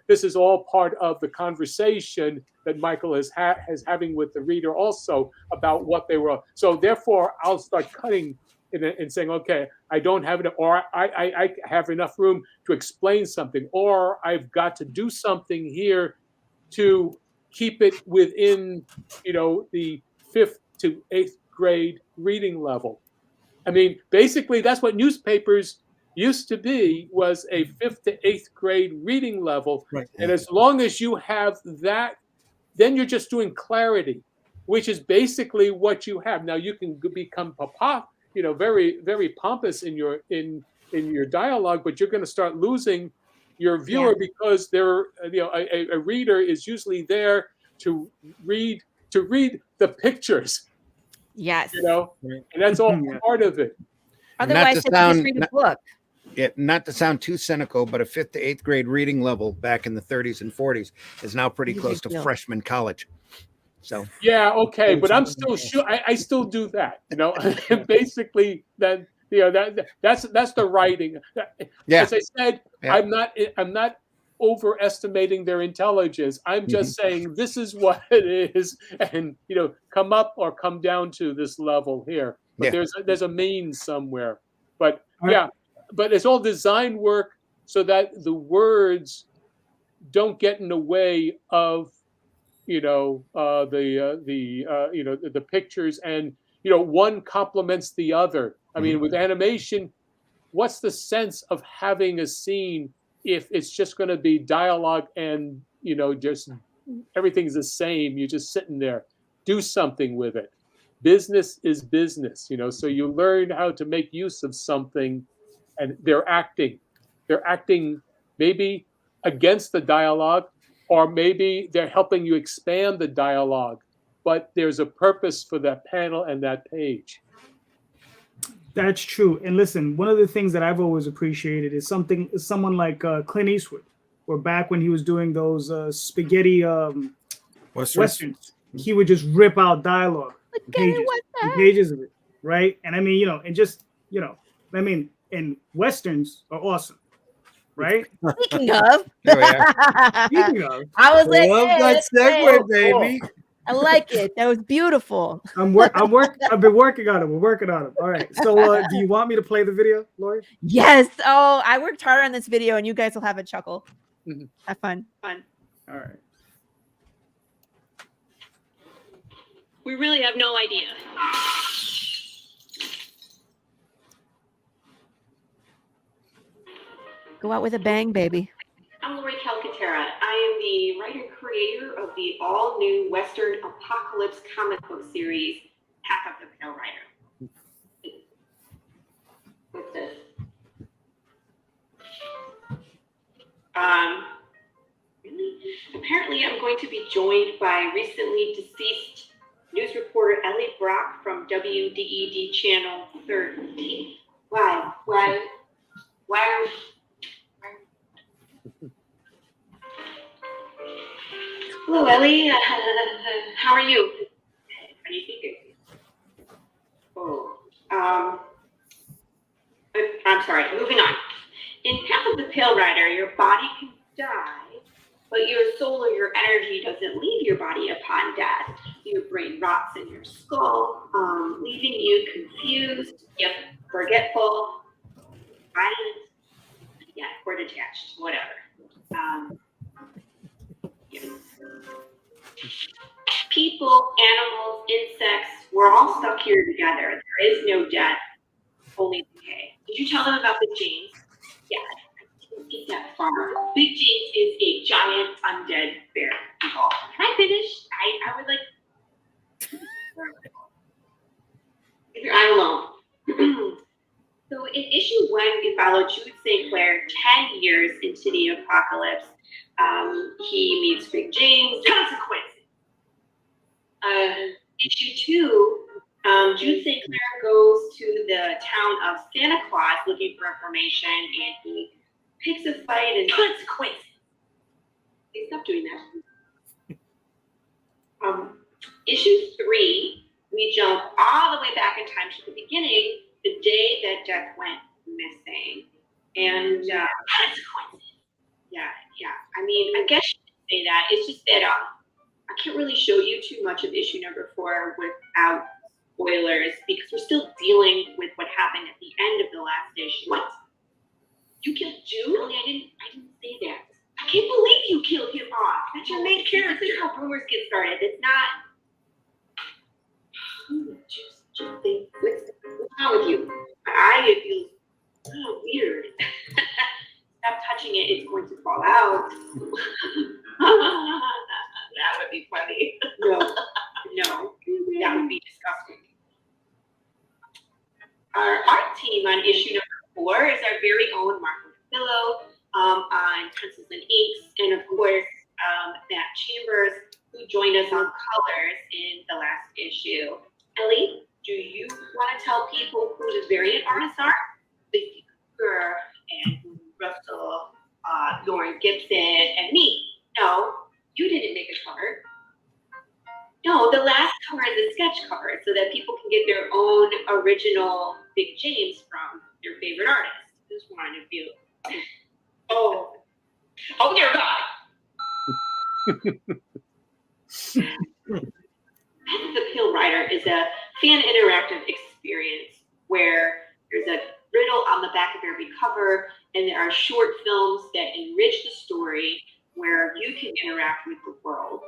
This is all part of the conversation that Michael is having with the reader also about what they were. So therefore, I'll start cutting and saying, okay, I don't have it, or I have enough room to explain something, or I've got to do something here to keep it within, the 5th to 8th grade reading level. I mean, basically, that's what newspapers used to be, was a 5th to 8th grade reading level. Right. And as long as you have that, then you're just doing clarity, which is basically what you have. Now you can become very, very pompous in your dialogue, but you're going to start losing your viewer because they're, a reader is usually there to read the pictures. Yes. And that's all part of it. Otherwise, they just read a book. Yeah, not to sound too cynical, but a 5th to 8th grade reading level back in the 30s and 40s is now pretty close to freshman college. So yeah, okay, but I'm still sure I still do that. Basically that that's the writing. Yeah. As I said, yeah. I'm not overestimating their intelligence. I'm just saying this is what it is, and come up or come down to this level here. But there's a mean somewhere. But but it's all design work so that the words don't get in the way of the pictures, and one complements the other. I mean, with animation, what's the sense of having a scene if it's just going to be dialogue and just everything's the same? You're just sitting there. Do something with it. Business is business, so you learn how to make use of something, and they're acting maybe against the dialogue, or maybe they're helping you expand the dialogue, but there's a purpose for that panel and that page. That's true. And listen, one of the things that I've always appreciated is someone like Clint Eastwood, or back when he was doing those spaghetti westerns, he would just rip out dialogue, pages and pages of it, right? And I mean, you know, and just, you know, I mean, and westerns are awesome, right? Speaking of, Speaking of, I was like, Love hey, that let's segue, play. baby. I like it. That was beautiful. I've been working on it. We're working on it. All right. So, do you want me to play the video, Laurie? Yes. Oh, I worked hard on this video, and you guys will have a chuckle. Mhm. Have fun. All right. We really have no idea. Go out with a bang, baby. I'm Laurie Calcaterra. I am the writer-creator of the all-new Western Apocalypse comic book series, Path of the Pale Rider. What's this? Really? Apparently, I'm going to be joined by recently deceased news reporter Ellie Brock from WDED Channel 13. Why are Hello, Ellie. How are you? How do you think? Oh, I'm sorry. Moving on. In Path of the Pale Rider, your body can die, but your soul or your energy doesn't leave your body upon death. Your brain rots in your skull, leaving you confused, forgetful, violent, or detached, whatever. People, animals, insects, we're all stuck here together. There is no death, only decay. Did you tell them about Big James? Yeah, I didn't get that far. Big James is a giant undead bear. Can I finish? I would like. Leave your eye alone. So in issue 1, we follow Jude St. Clair 10 years into the apocalypse. He meets Big James. Consequences. Issue 2, Jude St. Clair goes to the town of Santa Claus looking for information, and he picks a fight and consequences. Hey, stop doing that. Issue 3, we jump all the way back in time to the beginning, the day that Death went missing, and consequences. Yeah. I mean, I guess you could say that. It's just that I can't really show you too much of issue number 4 without spoilers, because we're still dealing with what happened at the end of the last issue. What? You killed Jude? Really, I didn't say that. I can't believe you killed him off. That's your main character. This is how rumors get started. It's not. Just think. What's wrong with you? It feels so weird. Stop touching it. It's going to fall out. That would be funny. No, that would be disgusting. Our art team on issue number 4 is our very own Marco Pillow on pencils and inks, and of course Matt Chambers, who joined us on colors in the last issue. Ellie, do you want to tell people who the variant artists are? Vicky Cooper and Russell, Lauren Gibson, and me. No, you didn't make a cover. No, the last cover is a sketch cover so that people can get their own original Big James from their favorite artist. Just one of you. Oh dear God. Path of the Pale Rider is a fan interactive experience where there's a riddle on the back of every cover, and there are short films that enrich the story where you can interact with the world.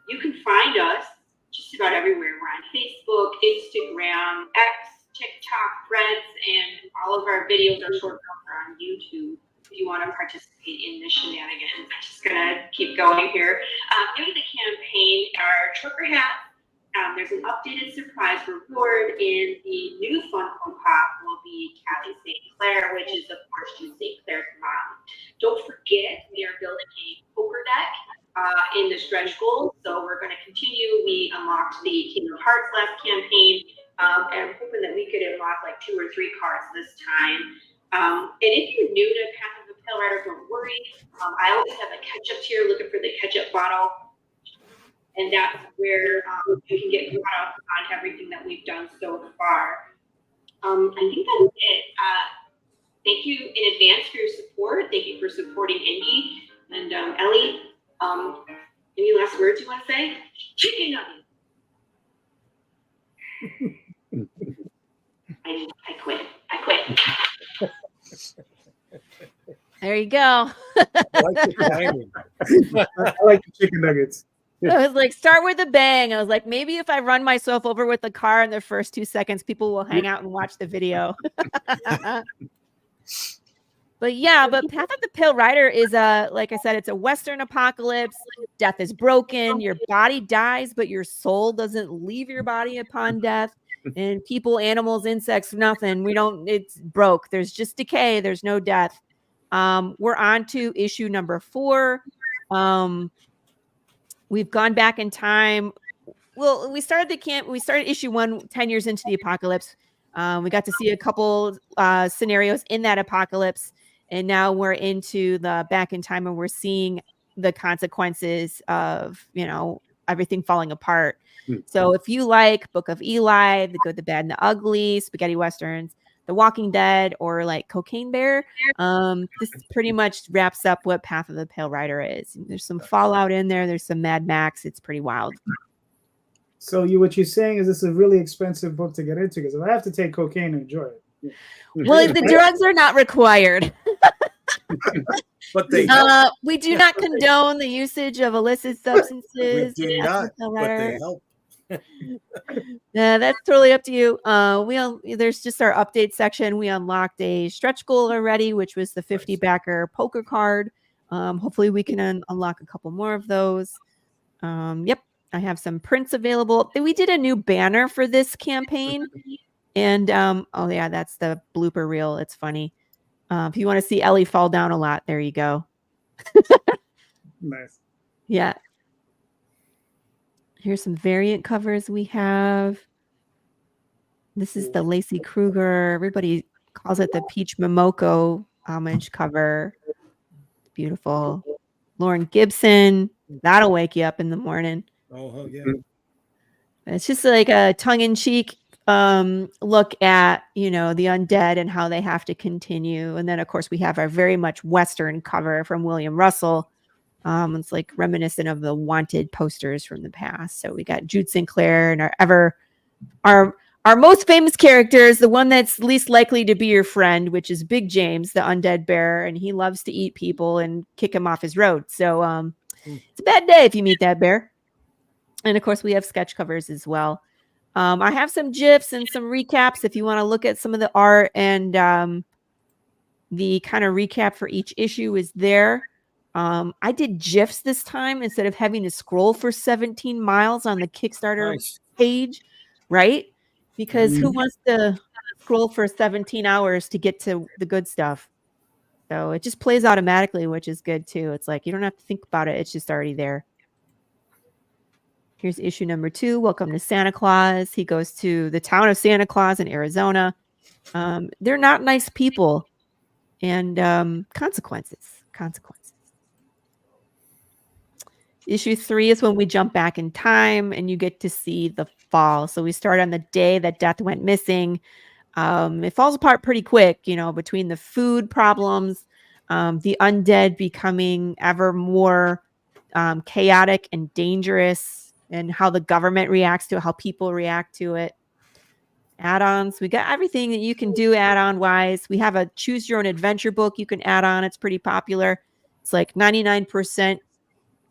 You can find us just about everywhere. We're on Facebook, Instagram, X, TikTok, Threads, and all of our videos are short films are on YouTube. If you want to participate in the shenanigans, I'm just gonna keep going here. During the campaign, our trucker hat. There's an updated surprise reward, and the new Funko Pop will be Callie St. Clair, which is of course Jude St. Clair's mom. Don't forget, we are building a poker deck in the stretch goals. So we're going to continue. We unlocked the King of Hearts last campaign, and I'm hoping that we could unlock like 2 or 3 cards this time. And if you're new to Path of the Pale Rider, don't worry. I always have a catch-up tier looking for the catch-up bottle. And that's where you can get caught up on everything that we've done so far. I think that's it. Thank you in advance for your support. Thank you for supporting Indy. And Ellie, any last words you want to say? Chicken nugget. I quit. There you go. I like the timing. I like the chicken nuggets. I was like, start with a bang. I was like, maybe if I run myself over with the car in the first 2 seconds, people will hang out and watch the video. But Path of the Pale Rider is like I said, it's a Western apocalypse. Death is broken. Your body dies, but your soul doesn't leave your body upon death. And people, animals, insects, nothing. It's broke. There's just decay. There's no death. We're on to issue number 4. We've gone back in time. Well, we started issue 1 10 years into the apocalypse. We got to see a couple scenarios in that apocalypse, and now we're into the back in time, and we're seeing the consequences of everything falling apart. So if you like Book of Eli, The Good, the Bad, and the Ugly, spaghetti westerns, The Walking Dead, or like Cocaine Bear, this pretty much wraps up what Path of the Pale Rider is. There's some Fallout in there. There's some Mad Max. It's pretty wild. So what you're saying is this is a really expensive book to get into, because if I have to take cocaine to enjoy it. Well, the drugs are not required. But they we do not condone the usage of illicit substances. we do not, but they help. Yeah, that's totally up to you. There's just our update section. We unlocked a stretch goal already, which was the 50 backer poker card. Hopefully we can unlock a couple more of those. Yep, I have some prints available. We did a new banner for this campaign, and oh yeah, that's the blooper reel. It's funny. If you want to see Ellie fall down a lot, there you go. Nice. Yeah. Here's some variant covers we have. This is the Lacey Kruger. Everybody calls it the Peach Momoko homage cover. Beautiful. Lauren Gibson. That'll wake you up in the morning. Oh, yeah. It's just like a tongue-in-cheek look at, the undead and how they have to continue. And then, of course, we have our very much Western cover from William Russell. It's like reminiscent of the Wanted posters from the past. So we got Jude Sinclair and our most famous character is the one that's least likely to be your friend, which is Big James, the undead bear, and he loves to eat people and kick him off his road. So it's a bad day if you meet that bear. And of course, we have sketch covers as well. I have some GIFs and some recaps if you want to look at some of the art, and the kind of recap for each issue is there. I did GIFs this time instead of having to scroll for 17 miles on the Kickstarter page, right? Because who wants to scroll for 17 hours to get to the good stuff? So it just plays automatically, which is good too. It's like you don't have to think about it. It's just already there. Here's issue number 2. Welcome to Santa Claus. He goes to the town of Santa Claus in Arizona. They're not nice people, and consequences. Issue 3 is when we jump back in time and you get to see the fall. So we start on the day that Death went missing. It falls apart pretty quick, between the food problems, the undead becoming ever more chaotic and dangerous, and how the government reacts to it, how people react to it. Add-ons. We got everything that you can do add-on wise. We have a choose your own adventure book you can add on. It's pretty popular. It's like 99%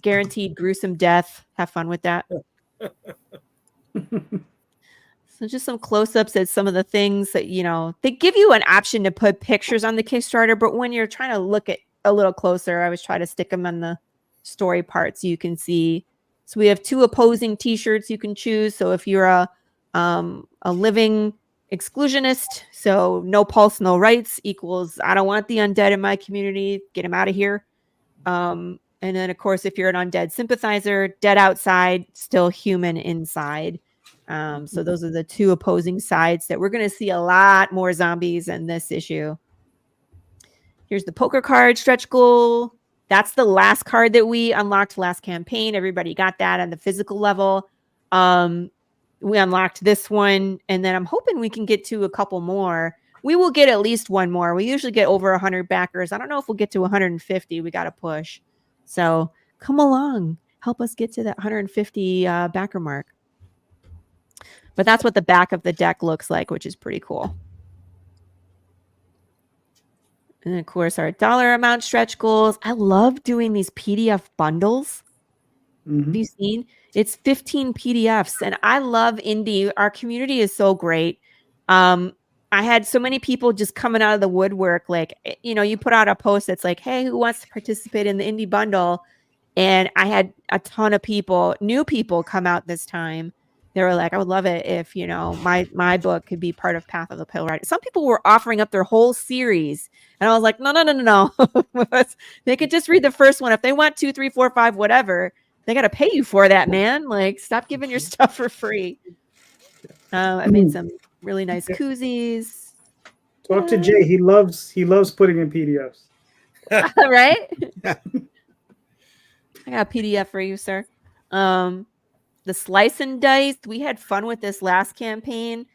guaranteed gruesome death. Have fun with that. So just some close-ups at some of the things that, they give you an option to put pictures on the Kickstarter, but when you're trying to look at a little closer, I always try to stick them on the story part so you can see. So we have 2 opposing t-shirts you can choose. So if you're a living exclusionist. So no pulse, no rights equals I don't want the undead in my community. Get them out of here. And then, of course, if you're an undead sympathizer, dead outside, still human inside. So those are the two opposing sides that we're going to see a lot more zombies in this issue. Here's the poker card stretch goal. That's the last card that we unlocked last campaign. Everybody got that on the physical level. We unlocked this one, and then I'm hoping we can get to a couple more. We will get at least one more. We usually get over 100 backers. I don't know if we'll get to 150. We got to push. So come along. Help us get to that 150 backer mark. But that's what the back of the deck looks like, which is pretty cool. And then, of course, our dollar amount stretch goals. I love doing these PDF bundles. Have you seen? It's 15 PDFs, and I love Indy. Our community is so great. I had so many people just coming out of the woodwork. Like, you know, you put out a post that's like, hey, who wants to participate in the Indy bundle? And I had a ton of people, new people, come out this time. They were like, I would love it if, you know, my book could be part of Path of the Pale Rider. Some people were offering up their whole series. And I was like, no. They could just read the first one. If they want 2, 3, 4, 5, whatever, they got to pay you for that, man. Like, stop giving your stuff for free. I made some really nice koozies. Talk to Jay. He loves putting in PDFs. Right? I got a PDF for you, sir. The slice and dice. We had fun with this last campaign.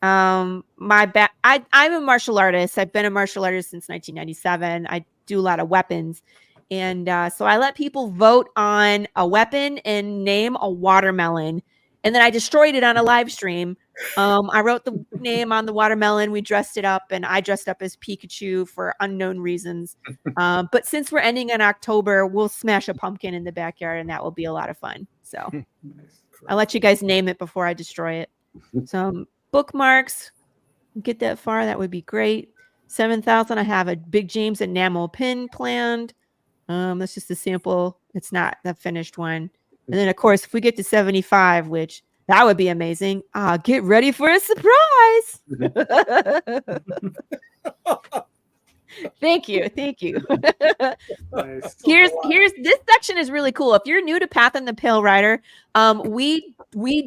I'm a martial artist. I've been a martial artist since 1997. I do a lot of weapons. And so I let people vote on a weapon and name a watermelon. And then I destroyed it on a live stream. I wrote the name on the watermelon. We dressed it up, and I dressed up as Pikachu for unknown reasons. But since we're ending in October, we'll smash a pumpkin in the backyard, and that will be a lot of fun. So I'll let you guys name it before I destroy it. Some bookmarks. Get that far. That would be great. 7,000. I have a Big James enamel pin planned. That's just a sample. It's not the finished one. And then, of course, if we get to 75, which that would be amazing, get ready for a surprise. Thank you. Nice. Here's this section is really cool. If you're new to Path and the Pale Rider, we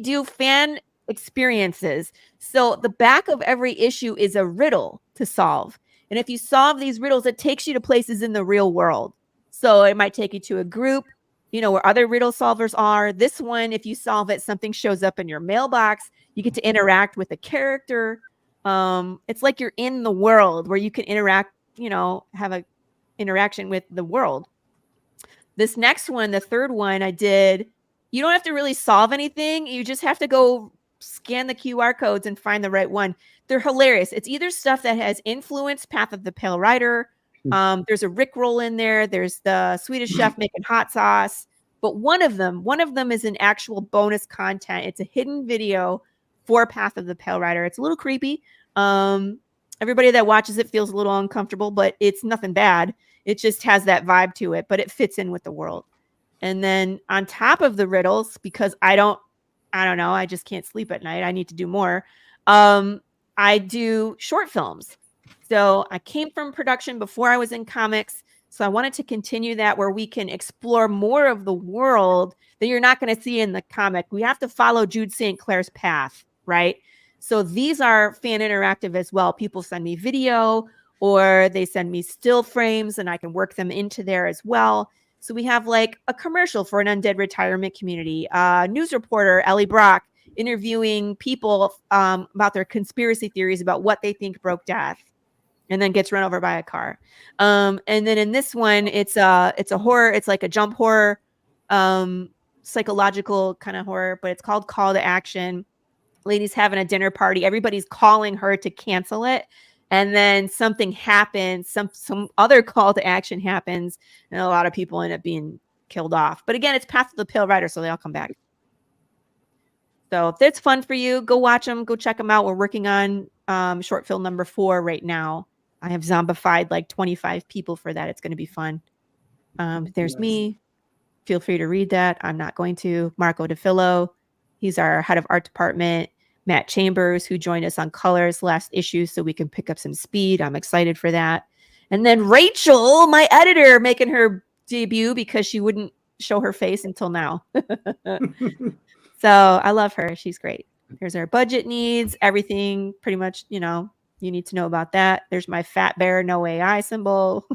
do fan experiences. So the back of every issue is a riddle to solve. And if you solve these riddles, it takes you to places in the real world. So it might take you to a group, you know, where other riddle solvers are. This one, if you solve it, something shows up in your mailbox. You get to interact with a character. It's like you're in the world where you can interact, you know, have a interaction with the world. This next one, the third one I did, you don't have to really solve anything. You just have to go scan the QR codes and find the right one. They're hilarious. It's either stuff that has influenced Path of the Pale Rider. There's a Rickroll in there. There's the Swedish chef making hot sauce. But one of them is an actual bonus content. It's a hidden video for Path of the Pale Rider. It's a little creepy. Everybody that watches it feels a little uncomfortable, but it's nothing bad. It just has that vibe to it, but it fits in with the world. And then on top of the riddles, because I don't know, I just can't sleep at night. I need to do more. I do short films. So I came from production before I was in comics. So I wanted to continue that where we can explore more of the world that you're not going to see in the comic. We have to follow Jude St. Clair's path, right? So these are fan interactive as well. People send me video or they send me still frames and I can work them into there as well. So we have like a commercial for an undead retirement community, news reporter, Ellie Brock, interviewing people about their conspiracy theories about what they think broke death. And then gets run over by a car. And then in this one, it's a horror. It's like a jump horror, psychological kind of horror, but it's called Call to Action. Lady's having a dinner party. Everybody's calling her to cancel it. And then something happens. Some other call to action happens. And a lot of people end up being killed off. But again, it's Path of the Pale Rider, so they all come back. So if it's fun for you, go watch them. Go check them out. We're working on short film number 4 right now. I have zombified like 25 people for that. It's going to be fun. There's nice. Me. Feel free to read that. I'm not going to. Marco DeFillo. He's our head of art department. Matt Chambers, who joined us on colors last issue, so we can pick up some speed. I'm excited for that. And then Rachel, my editor, making her debut because she wouldn't show her face until now. So I love her. She's great. Here's our budget needs, everything pretty much, you need to know about that. There's my fat bear, no AI symbol.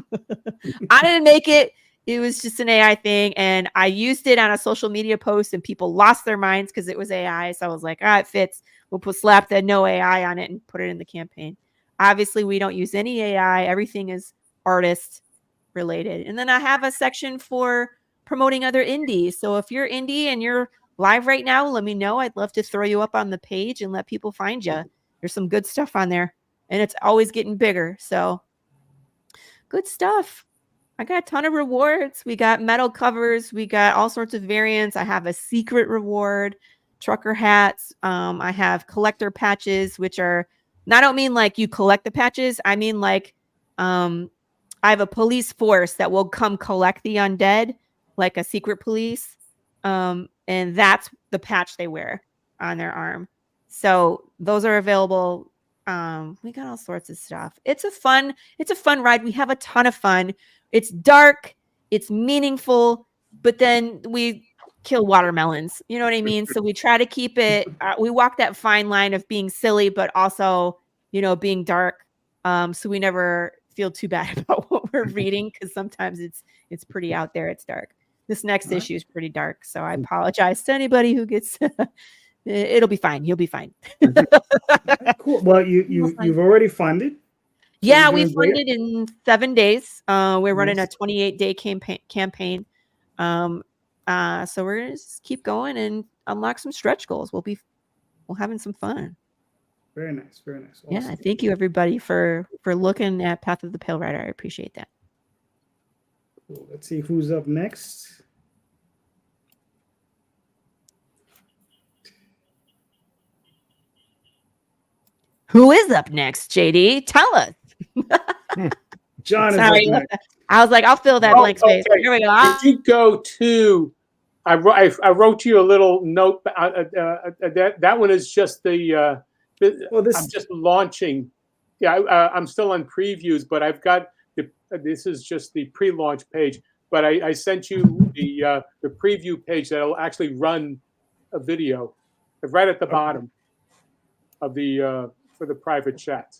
I didn't make it. It was just an AI thing. And I used it on a social media post and people lost their minds because it was AI. So I was like, it fits. We'll slap the no AI on it and put it in the campaign. Obviously, we don't use any AI. Everything is artist related. And then I have a section for promoting other indies. So if you're indie and you're live right now, let me know. I'd love to throw you up on the page and let people find you. There's some good stuff on there. And it's always getting bigger. So good stuff. I got a ton of rewards. We got metal covers. We got all sorts of variants. I have a secret reward, trucker hats. I have collector patches, which are, and I don't mean like you collect the patches. I mean like I have a police force that will come collect the undead, like a secret police. And that's the patch they wear on their arm. So those are available. We got all sorts of stuff. It's a fun ride. We have a ton of fun. It's dark, it's meaningful, but then we kill watermelons. You know what I mean? So we try to keep it, we walk that fine line of being silly, but also, being dark. So we never feel too bad about what we're reading, because sometimes it's pretty out there. It's dark. This next issue is pretty dark. So I apologize to anybody who gets it'll be fine. You'll be fine. Cool. Well, you've already funded. Yeah, we funded in 7 days. We're running a 28-day campaign. So we're gonna just keep going and unlock some stretch goals. We'll having some fun. Very nice, very nice. Awesome. Yeah, thank you everybody for looking at Path of the Pale Rider. I appreciate that. Cool. Let's see who's up next. Who is up next, JD? Tell us. John is up next. I was like, I'll fill that blank space. Okay. Here we go. If you go to, I wrote you a little note. That one is just the. I'm just launching. Yeah, I'm still on previews, but I've got this is just the pre-launch page. But I sent you the preview page that'll actually run a video, right at the bottom of the for the private chat.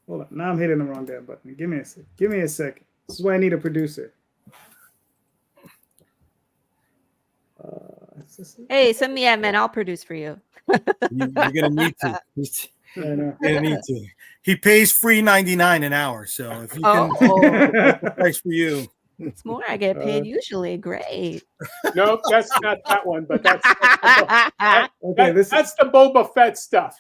Hold on. Now I'm hitting the wrong damn button. Give me a sec. Give me a second. This is why I need a producer. Hey, send me admin. I'll produce for you. You're gonna need to. I know. You're gonna need to. He pays $3.99 an hour, so if you can, price for you. It's more I get paid usually. Great. No, that's not that one, but that's Okay, that's the Boba Fett stuff.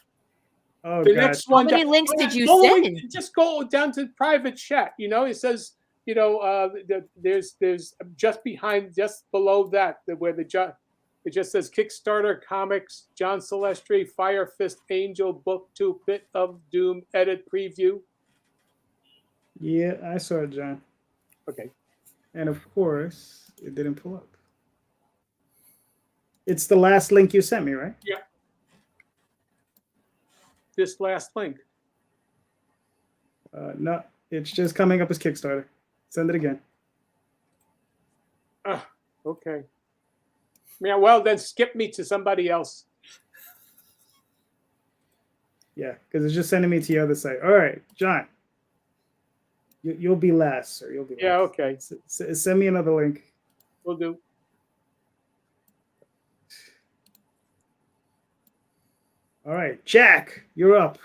Oh, The God. next one. How many links did you Go send? away, just go down to private chat. It says, there's just behind, just below that, where it just says Kickstarter Comics, John Celestri, Fire Fist Angel, Book 2, Pit of Doom, Edit Preview. Yeah, I saw it, John. Okay. And of course, it didn't pull up. It's the last link you sent me, right? Yeah. This last link. No, it's just coming up as Kickstarter. Send it again. Okay. Yeah, well, then skip me to somebody else. Yeah, because it's just sending me to the other site. All right, John. You'll be last, sir. You'll be last. Yeah, okay. Send me another link. Will do. All right, Jack, you're up.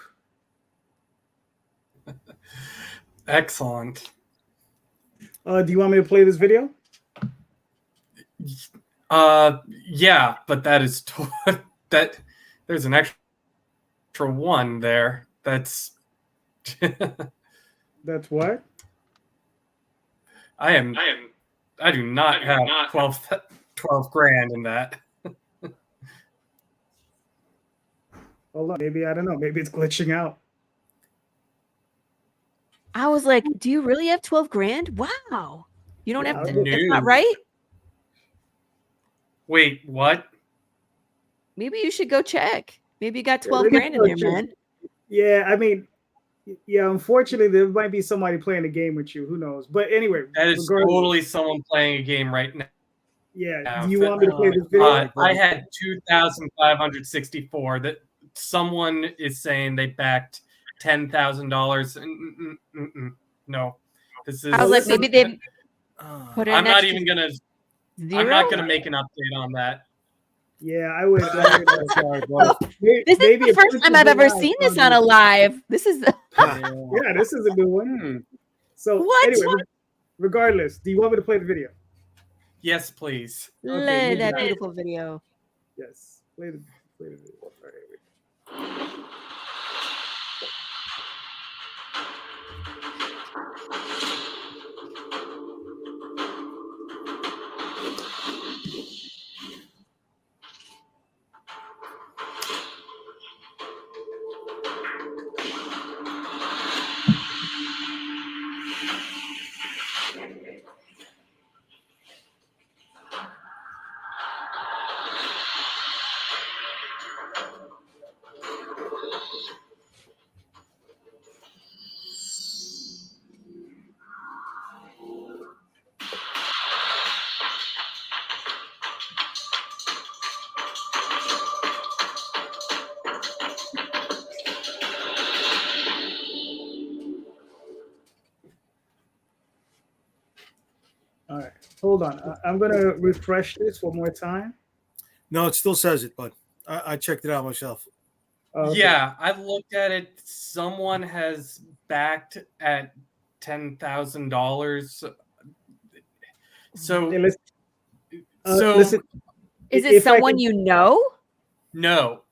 Excellent. Do you want me to play this video? Yeah, but that is that there's an extra one there. That's That's what? I do not have 12 grand in that. Hold on. Maybe, I don't know. Maybe it's glitching out. I was like, do you really have 12 grand? Wow. You don't have to. No. That's not right. Wait, what? Maybe you should go check. Maybe you got Yeah, 12 they grand in got there, 12 man. Yeah, I mean, yeah. Unfortunately, there might be somebody playing a game with you. Who knows? But anyway, That is regardless, totally someone playing a game right now. yeah. Do you want me to play this video? I had 2,564. That someone is saying they backed $10,000. No, this is. I was like, maybe they put in I'm an not extra even gonna. zero. I'm not gonna make an update on that. Yeah, I would. Sorry, buddy. This is the first time I've ever live seen this on a live. This is Yeah, this is a new one. So What? anyway, regardless, do you want me to play the video? Yes, please. Play you that got it. beautiful video. Yes, play the video. All right, here we go. All right, hold on. I'm gonna refresh this one more time. No, it still says it, but I checked it out myself. Okay. Yeah, I've looked at it. Someone has backed at $10,000. So, Hey, listen, so listen. Is it If I someone could- you know? no.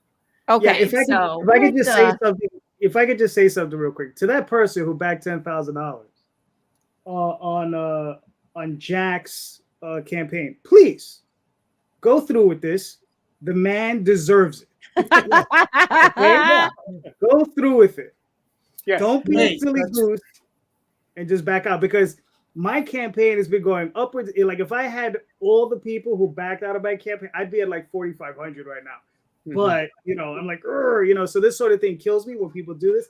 Okay, if I could, so if I could what just the- say something, if I could just say something real quick to that person who backed $10,000 on Jack's campaign, please go through with this. The man deserves it. Okay? Go through with it. Yes. Don't be a Hey, silly goose and just back out, because my campaign has been going upwards. Like if I had all the people who backed out of my campaign, I'd be at like 4,500 right now. But I'm like, so this sort of thing kills me when people do this.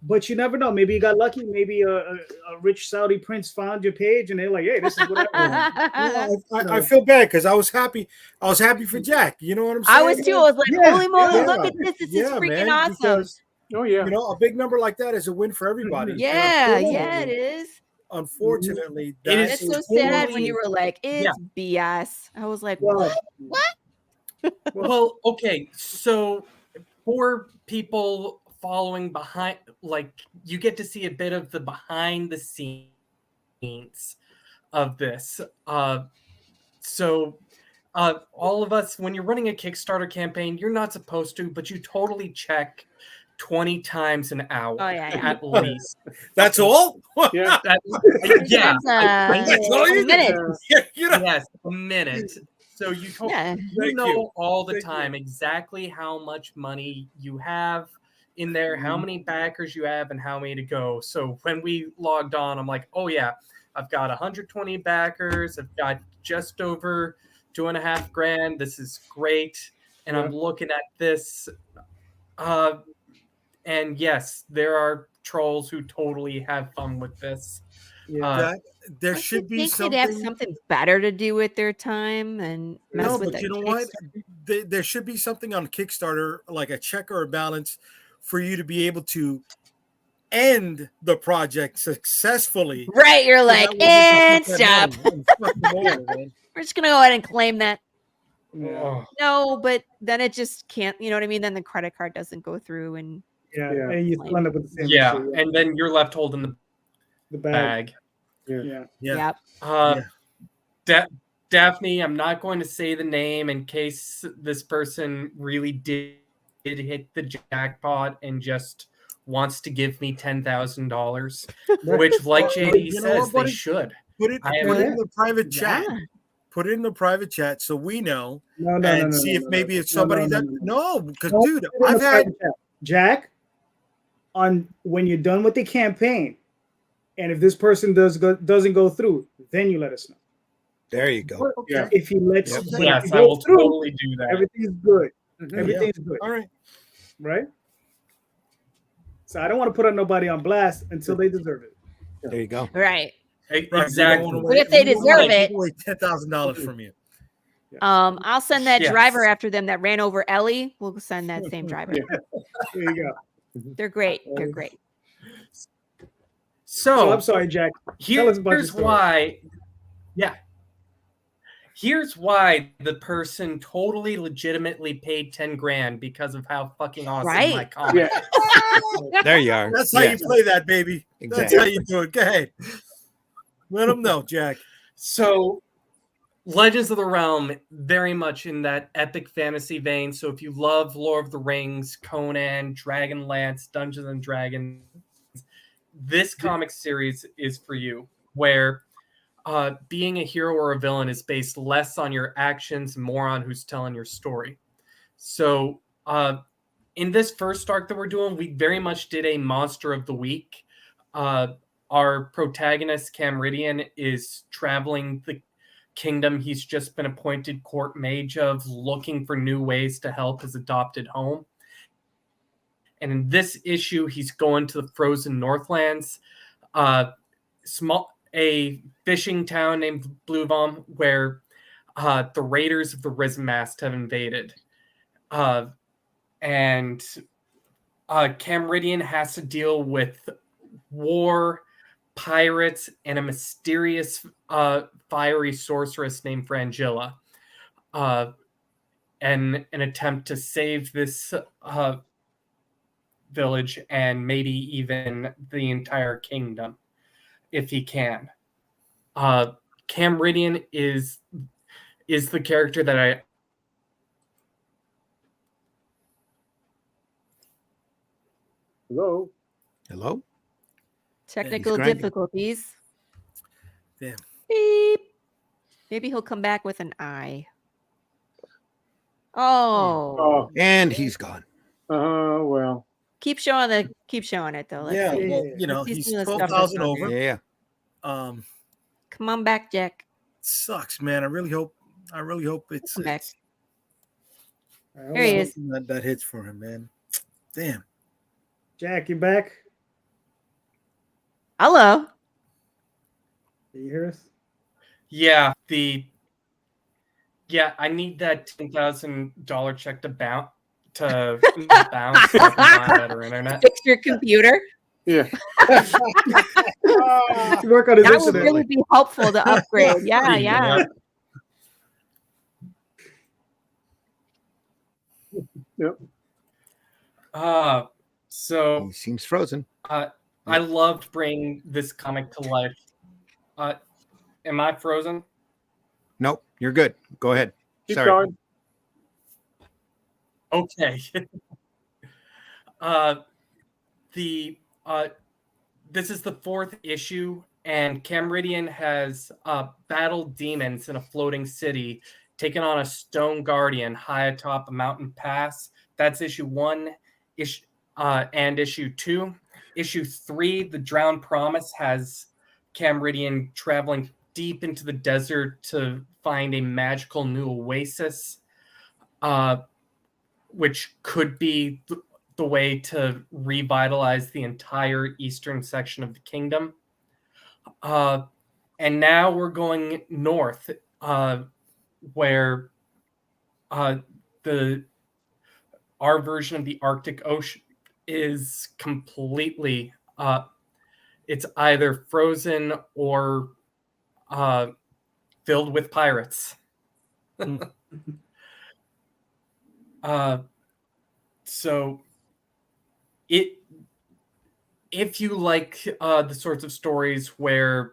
But you never know. Maybe you got lucky. Maybe a rich Saudi prince found your page and they're like, hey, this is what I want. I feel bad because I was happy. I was happy for Jack. You know what I'm saying? I was too. I was like, Yeah, holy moly, yeah. look at this. This is freaking awesome. Because, Oh yeah. you know, a big number like that is a win for everybody. Yeah, And yeah, it is. unfortunately, It that It's is so is sad when you were like, it's Yeah. BS. I was like, Well, what? Well, okay. So for people following behind, like you get to see a bit of the behind the scenes of this. So all of us, when you're running a Kickstarter campaign, you're not supposed to, but you totally check 20 times an hour Oh, yeah, yeah. at least. that's all. Yeah. Yeah. Sometimes, That's all you a minute. you know, Yes, a minute. So you Yeah. you Thank know you. all the Thank you. time exactly how much money you have in there, how many backers you have, and how many to go. So when we logged on, I'm like, oh yeah, I've got 120 backers. I've got just over 2.5 grand. This is great. And I'm looking at this. And yes, there are trolls who totally have fun with this. that there Don't should you be think something. they'd have something better to do with their time and mess No, with but the you know what? Kickstarter? There should be something on Kickstarter, like a check or a balance, for you to be able to end the project successfully. Right, you're like, So that way and we can get stop. that money and fuck them over, man. We're just gonna go ahead and claim that. Oh, No, but then it just can't. You know what I mean? Then the credit card doesn't go through, and yeah, and you still end up with the same yeah, issue. and then you're left holding the The bag. bag. Yeah. Yeah. yep. Daphne, I'm not going to say the name in case this person really did hit the jackpot and just wants to give me $10,000, which, like JD You know says, what, buddy? they should. Put it I am- in the private chat. Yeah. Put it in the private chat so we know No, and see if maybe it's somebody that because Don't dude, put it in I've the had private chat. Jack, on when you're done with the campaign, and if this person doesn't go through, then you let us know. There you go. Yeah. If he lets Yep. when Yes, he I will goes through, totally do that. everything's good. Everything's good. All right. Right? So I don't want to put on nobody on blast until they deserve it. There you go. Right. Exactly. But if they deserve it, $10,000 from you. I'll send that Yes. driver after them that ran over Ellie. We'll send that same driver. There you go. They're great. They're great. So I'm sorry, Jack. Tell us about your Here's story. why. Yeah. Here's why the person totally legitimately paid 10 grand because of how fucking awesome my Right. comic is. There you are. That's how Yeah. you play that, baby. That's Exactly. how you do it. Go ahead. Let them know, Jack. So, Legends of the Realm, very much in that epic fantasy vein. So, if you love Lord of the Rings, Conan, Dragonlance, Dungeons and Dragons, this comic series is for you, where being a hero or a villain is based less on your actions, more on who's telling your story. So, in this first arc that we're doing, we very much did a monster of the week. Our protagonist, Camridian, is traveling the kingdom he's just been appointed court mage of, looking for new ways to help his adopted home. And in this issue, he's going to the frozen Northlands, a fishing town named Bluevom, where the raiders of the Risen Mast have invaded. And Camridian has to deal with war, pirates, and a mysterious fiery sorceress named Frangilla. And an attempt to save this village and maybe even the entire kingdom, if he can. Camridian is the character that I... Hello. Hello? Technical grinding. difficulties. Damn. Beep. Maybe he'll come back with an eye. Oh. Oh, And he's gone. well. Keep showing it though. Let's Yeah, see. well, you know, Let's see he's some of the stuff that's 12,000 on over. there. Yeah. Come on back, Jack. Sucks, man. I really hope it's, Come back. it's There he is. that hits for him, man. Damn. Jack, you back? Hello. Can you hear us? Yeah, I need that $10,000 check to bounce so I can buy better internet. Fix your computer. Yeah. Work on his That would internet. really be helpful to upgrade. Yeah, yeah. Yep. So He seems frozen. I loved bringing this comic to life. Am I frozen? Nope, you're good. Go ahead. Keep Sorry. going. Okay. This is the 4th issue, and Camridian has battled demons in a floating city, taken on a stone guardian high atop a mountain pass. That's issue 1, and issue 2. Issue 3, The Drowned Promise, has Camridian traveling deep into the desert to find a magical new oasis, which could be the way to revitalize the entire eastern section of the kingdom. And now we're going north, where our version of the Arctic Ocean is completely it's either frozen or filled with pirates. So if you like the sorts of stories where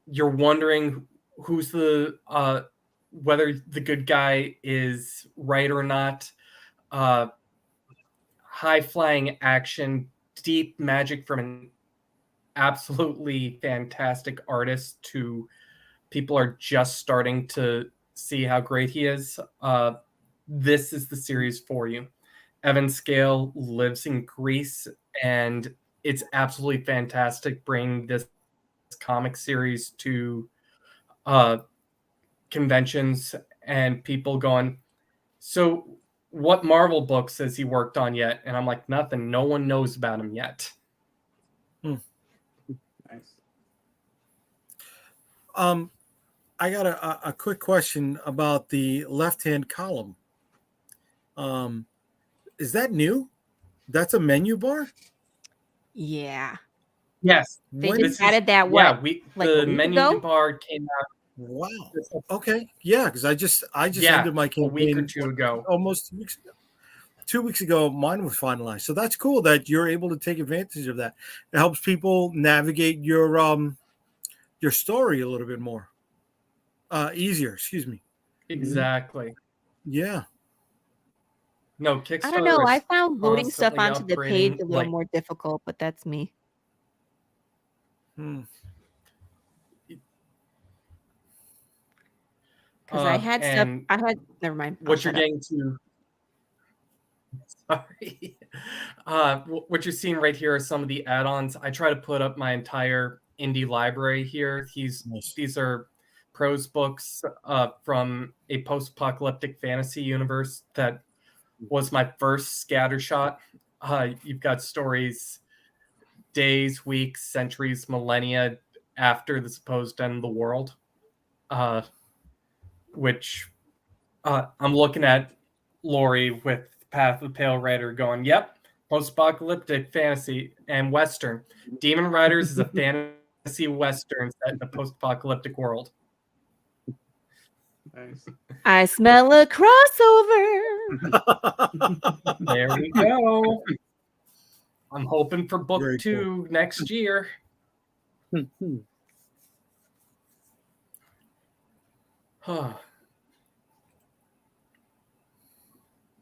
you're wondering who's whether the good guy is right or not, high flying action, deep magic from an absolutely fantastic artist to people are just starting to see how great he is, this is the series for you. Evan Scale lives in Greece, and it's absolutely fantastic bringing this comic series to conventions and people going, so what Marvel books has he worked on yet? And I'm like, nothing. No one knows about him yet. Nice. I got a quick question about the left-hand column. Is that new? That's a menu bar? Yeah. Yes. They When- just added that Yeah, like the a week menu ago? bar came out Wow. Okay. Yeah, because I just Yeah, ended my a campaign week or two ago. almost 2 weeks ago. 2 weeks ago, mine was finalized. So that's cool that you're able to take advantage of that. It helps people navigate your story a little bit more. Easier, excuse me. Exactly. Yeah. No, Kickstarter. I don't know. I is found loading stuff constantly onto the page a upgrading, little like- more difficult, but that's me. Hmm. Because I had stuff. and Never mind. I'll what you're shut up. getting to. Sorry. What you're seeing right here are some of the add-ons. I try to put up my entire indie library here. Nice. These are prose books from a post-apocalyptic fantasy universe that was my first scattershot. You've got stories days, weeks, centuries, millennia after the supposed end of the world, which I'm looking at Laurie with Path of the Pale Rider going, yep, post-apocalyptic fantasy and Western. Demon Riders is a fantasy Western set in a post-apocalyptic world. Nice. I smell a crossover. There we go. I'm hoping for book Very 2 next year.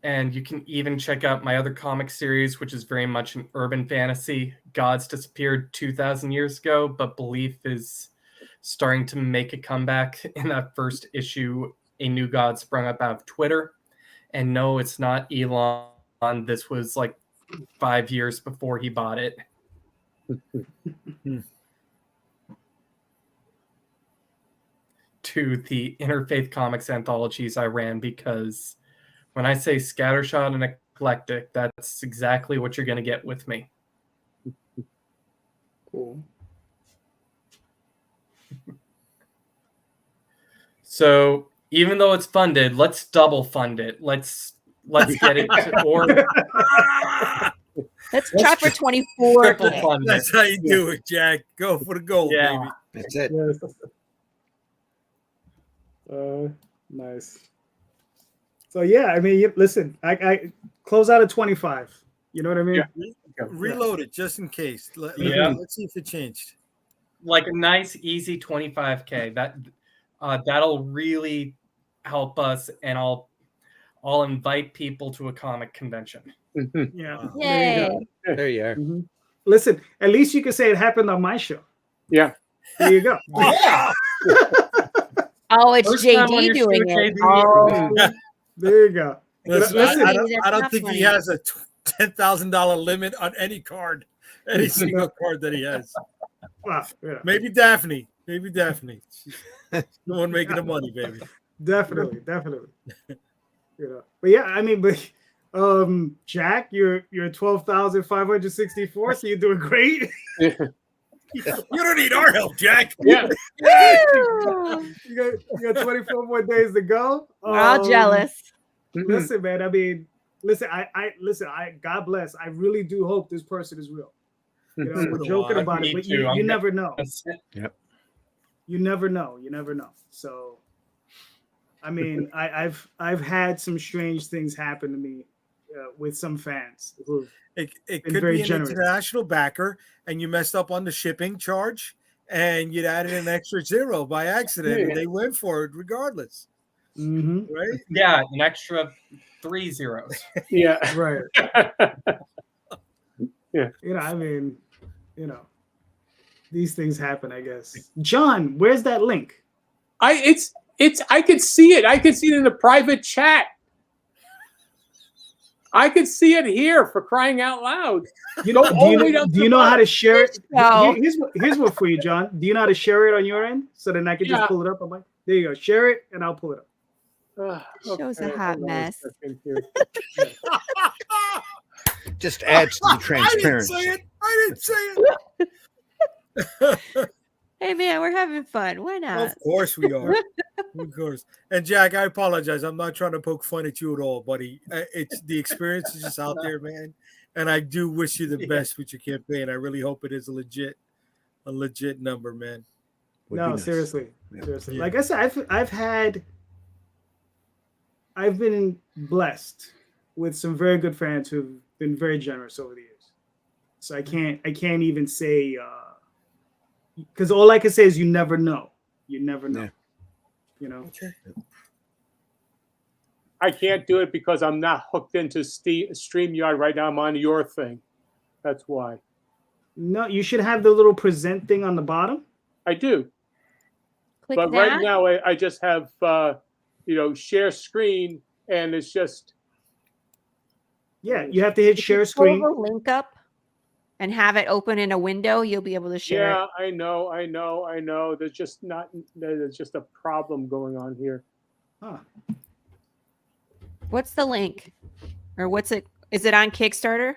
And you can even check out my other comic series, which is very much an urban fantasy. Gods disappeared 2,000 years ago, but belief is starting to make a comeback. In that first issue, a new god sprung up out of Twitter. And no, it's not Elon. This was like 5 years before he bought it. To the Interfaith Comics anthologies I ran, because when I say scattershot and eclectic, that's exactly what you're going to get with me. Cool. So even though it's funded, let's double fund it. Let's get it to, or Let's try for 24. triple fund it. That's how you do it, Jack. Go for the gold, Yeah. baby. That's it. Yes. Nice. So yeah, I mean, listen, I close out at 25. You know what I mean? Yeah. Reload it just in case. Yeah. Let's see if it changed. Like a nice, easy 25K. That'll really help us, and I'll invite people to a comic convention. Yeah. Yay. There you are. Mhm. Listen, at least you can say it happened on my show. Yeah. There you go. Yeah. Oh, it's First time on JD your show, doing it. JD. Oh, There you go. Listen, Listen, I That's don't not think funny. he has a $10,000 limit on any card, any single card that he has. wow, yeah, Maybe Daphne. No one making the money, baby. definitely. You know, but yeah, I mean, but Jack, you're 12,564, so you're doing great. You don't need our help, Jack. Yeah. woo. you got 24 more days to go. We're all jealous. Listen, man. I mean, listen. I God bless. I really do hope this person is real. You know, we're joking about Me it, but too. you I'm never know. Yep. You never know. So, I mean, I've had some strange things happen to me with some fans who. It Been could very be an generous. international backer, and you messed up on the shipping charge, and you'd added an extra zero by accident, and they went for it regardless, Mm-hmm. right? Yeah, an extra 3 zeros. Yeah. Right. Yeah. You know, I mean, these things happen, I guess. John, where's that link? I could see it. I could see it in the private chat. I could see it here, for crying out loud. You know, all the way down do to you know the how to share it? No. Here's what for you, John. Do you know how to share it on your end so then I can just Yeah. pull it up? I'm like, there you go. Share it and I'll pull it up. Show's a Okay, hot hold on mess. second here. Just adds to the I didn't transparency. say it. I didn't say it. Hey man, we're having fun. Why not? Of course we are. Of course. And Jack, I apologize. I'm not trying to poke fun at you at all, buddy. It's the experience is just out there, man. And I do wish you the best with your campaign. I really hope it is a legit number, man. Would be No, nice. seriously. Yeah. Seriously. Yeah. Like I said, I've been blessed with some very good fans who've been very generous over the years. So I can't even say because all I can say is you never know. You never know. Yeah. You know. Okay. I can't do it because I'm not hooked into StreamYard right now. I'm on your thing. That's why. No, you should have the little present thing on the bottom. I do. Click But that. right now I just have share screen, and it's just Yeah, you have to hit If you share pull screen. the link up and have it open in a window, you'll be able to share yeah, it. I know. There's just a problem going on here. Huh. What's the link? Or what's it? Is it on Kickstarter?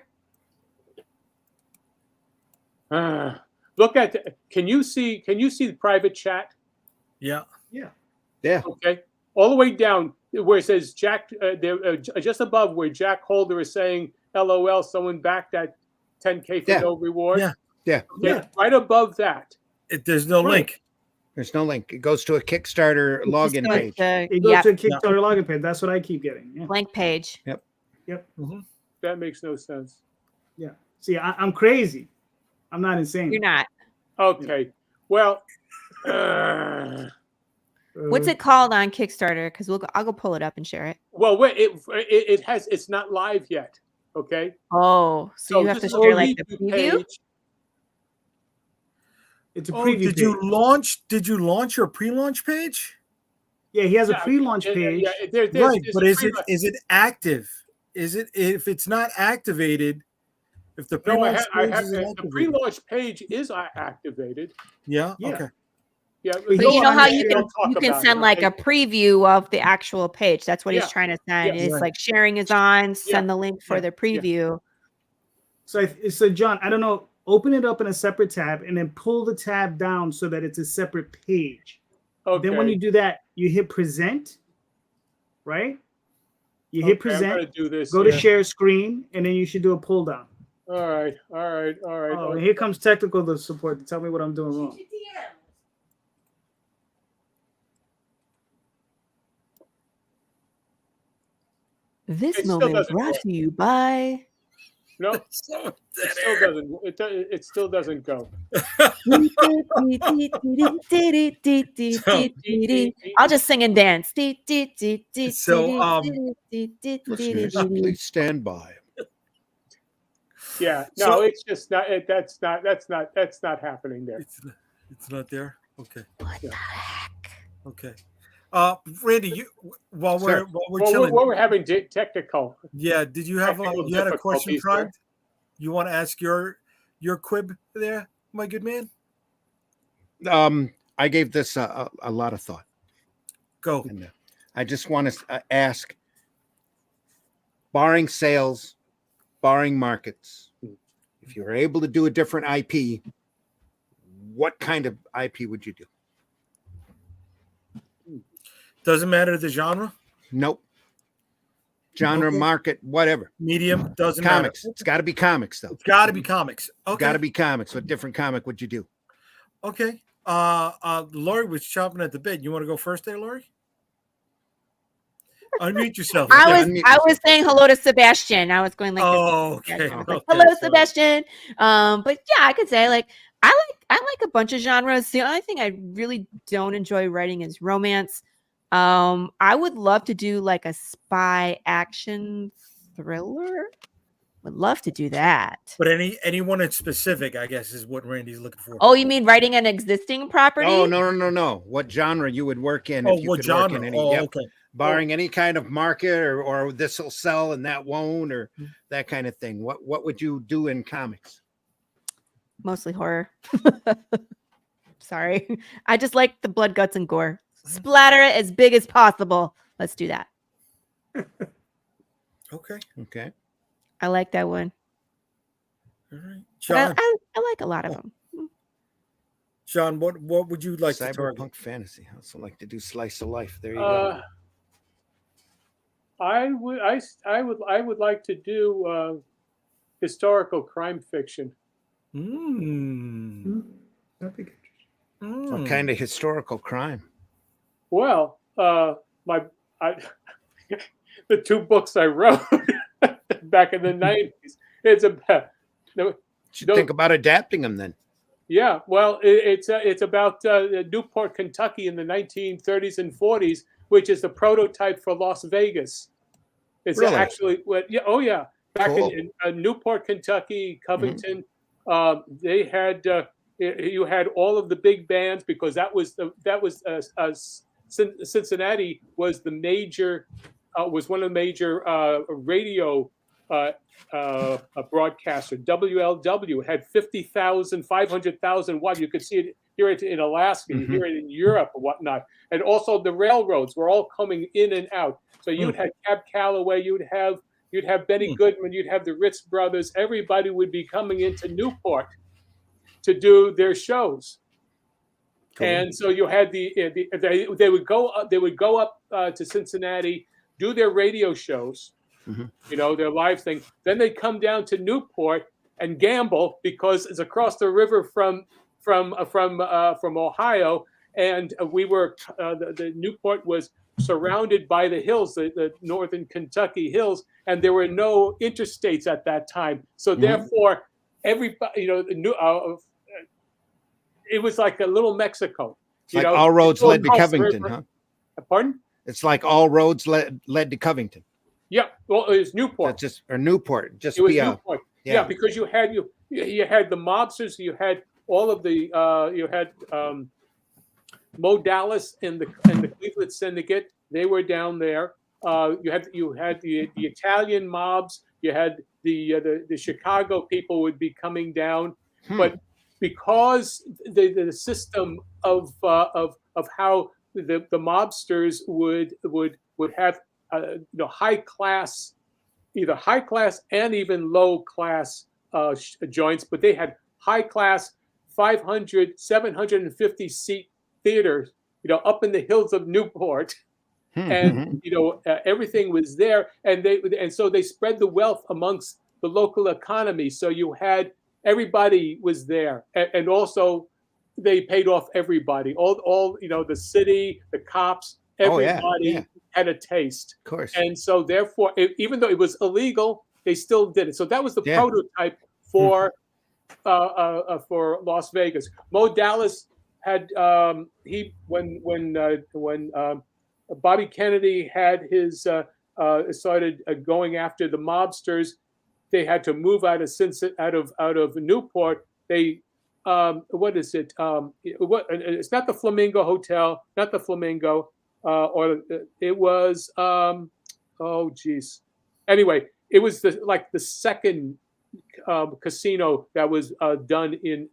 Look at can you see the private chat? Yeah. Yeah. Okay, all the way down where it says Jack, just above where Jack Holder is saying, "LOL, someone backed that 10K for Yeah. no reward." Yeah. Yeah. Okay, Yeah. right above that. There's no Right. link. There's no link. It goes to a Kickstarter login So page. it's a It goes to a Yeah. Kickstarter login page. That's what I keep getting. Yeah. blank page. That makes no sense. Yeah. See, I'm crazy. I'm not insane. You're not. Okay, well, What's it called on Kickstarter? Because I'll go pull it up and share it. well, wait, it's not live yet. Okay, Oh, so you have to just share go like the YouTube preview? page. It's a Oh, preview did page. you launch your pre-launch page? Yeah, he has a Yeah, pre-launch Yeah, page. there's Right, a but is pre-launch. it active? Is it if it's not activated? If the No, pre-launch I page have isn't the activated, pre-launch page is activated. yeah, Yeah. okay. Yeah, But But Go you know on how there, you don't can talk about send it, like okay? a preview of the actual page. That's what Yeah. he's trying to send. Yes. Is Right. like sharing is on. Send the link for Yeah. the preview. So John, I don't know. Open it up in a separate tab and then pull the tab down so that it's a separate page. Okay. Then when you do that, you hit present, right? You hit Okay, I'm gonna present, do this. go to here. share screen, and then you should do a pull down. All right. Oh, and here comes technical support to tell me what I'm doing wrong. This It still moment doesn't brought work. to you by. No, it still doesn't. It still doesn't go. I'll just sing and dance. So, Listeners, please stand by. Yeah. No, So- it's just not. That's not happening there. It's not there. Okay, What the heck? okay. Randy, while Sir. we're Well, chilling, we're having technical. yeah. Did you have technical you had a question, difficulties there. Pride? You want to ask your quib there, my good man? I gave this a lot of thought. Go. And I just want to ask, barring sales, barring markets, if you're able to do a different IP, what kind of IP would you do? Doesn't matter the genre, Nope. Genre, Okay. market, whatever. medium, doesn't Comics. matter. It's got to be comics, though. It's got to be comics. Okay. Got to be comics. What different comic would you do? Okay. Laurie was chopping at the bit. You want to go first there, Laurie? Unmute yourself. Yeah, I unmute was yourself. saying hello to Sebastian. I was going like this. Oh, okay. I was like, Okay, hello, sorry. Sebastian. But yeah, I could say like I like a bunch of genres. The only thing I really don't enjoy writing is romance. I would love to do like a spy action thriller. Would love to do that. But anyone in specific, I guess, is what Randy's looking for. Oh, you mean writing an existing property? Oh, no. What genre you would work in Oh, if you what could work genre? in any, Oh, yep. okay. Barring any kind of market or this will sell and that won't or that kind of thing. What would you do in comics? Mostly horror. Sorry. I just like the blood, guts, and gore. Splatter it as big as possible. Let's do that. Okay. Okay. I like that one. All right. But I, John, I like a lot of them. John, what would you like to target? Cyberpunk fantasy. I also like to do slice of life. There you go. I would like to do historical crime fiction. That'd be good. What kind of historical crime? Well, the 2 books I wrote back in the 90s. It's about. Should think about adapting them then. Yeah, well, it's about Newport, Kentucky in the 1930s and 40s, which is the prototype for Las Vegas. It's Really? actually yeah. Back Cool. in Newport, Kentucky, Covington, they had you had all of the big bands because Cincinnati was the major was one of the major radio broadcaster. WLW had 50,000, 500,000 watts. You could see it here in Alaska, you hear it in Europe or whatnot. And also the railroads were all coming in and out. So you'd have Cab Calloway, you'd have Benny Goodman, you'd have the Ritz brothers. Everybody would be coming into Newport to do their shows. Cool. And so you had they would go up to Cincinnati, do their radio shows. Their live thing. Then they come down to Newport and gamble because it's across the river from Ohio, and we were the Newport was surrounded by the hills, the northern Kentucky hills, and there were no interstates at that time. So therefore, everybody, it was like a little Mexico. Like all roads led to Covington, huh? Pardon? It's like all roads led to Covington. Yeah, well, it was Newport. Newport. Just it was Newport. Yeah, because you had the mobsters, you had all of the you had Mo Dallas and the Cleveland Syndicate. They were down there. You had the Italian mobs. You had the Chicago people would be coming down, but because the system of how the mobsters would have high class, either high class and even low class joints, but they had high class 500, 750 seat theaters, up in the hills of Newport, and everything was there, and so they spread the wealth amongst the local economy. So you had everybody was there, and also they paid off everybody, all the city, the cops. Everybody had a taste, of course, and so therefore, even though it was illegal, they still did it. So that was the prototype for Las Vegas. Mo Dallas had when Bobby Kennedy had his started going after the mobsters, they had to move out of Newport. They what is it? It's not the Flamingo Hotel, not the Flamingo. It was Anyway, it was the second casino that was done in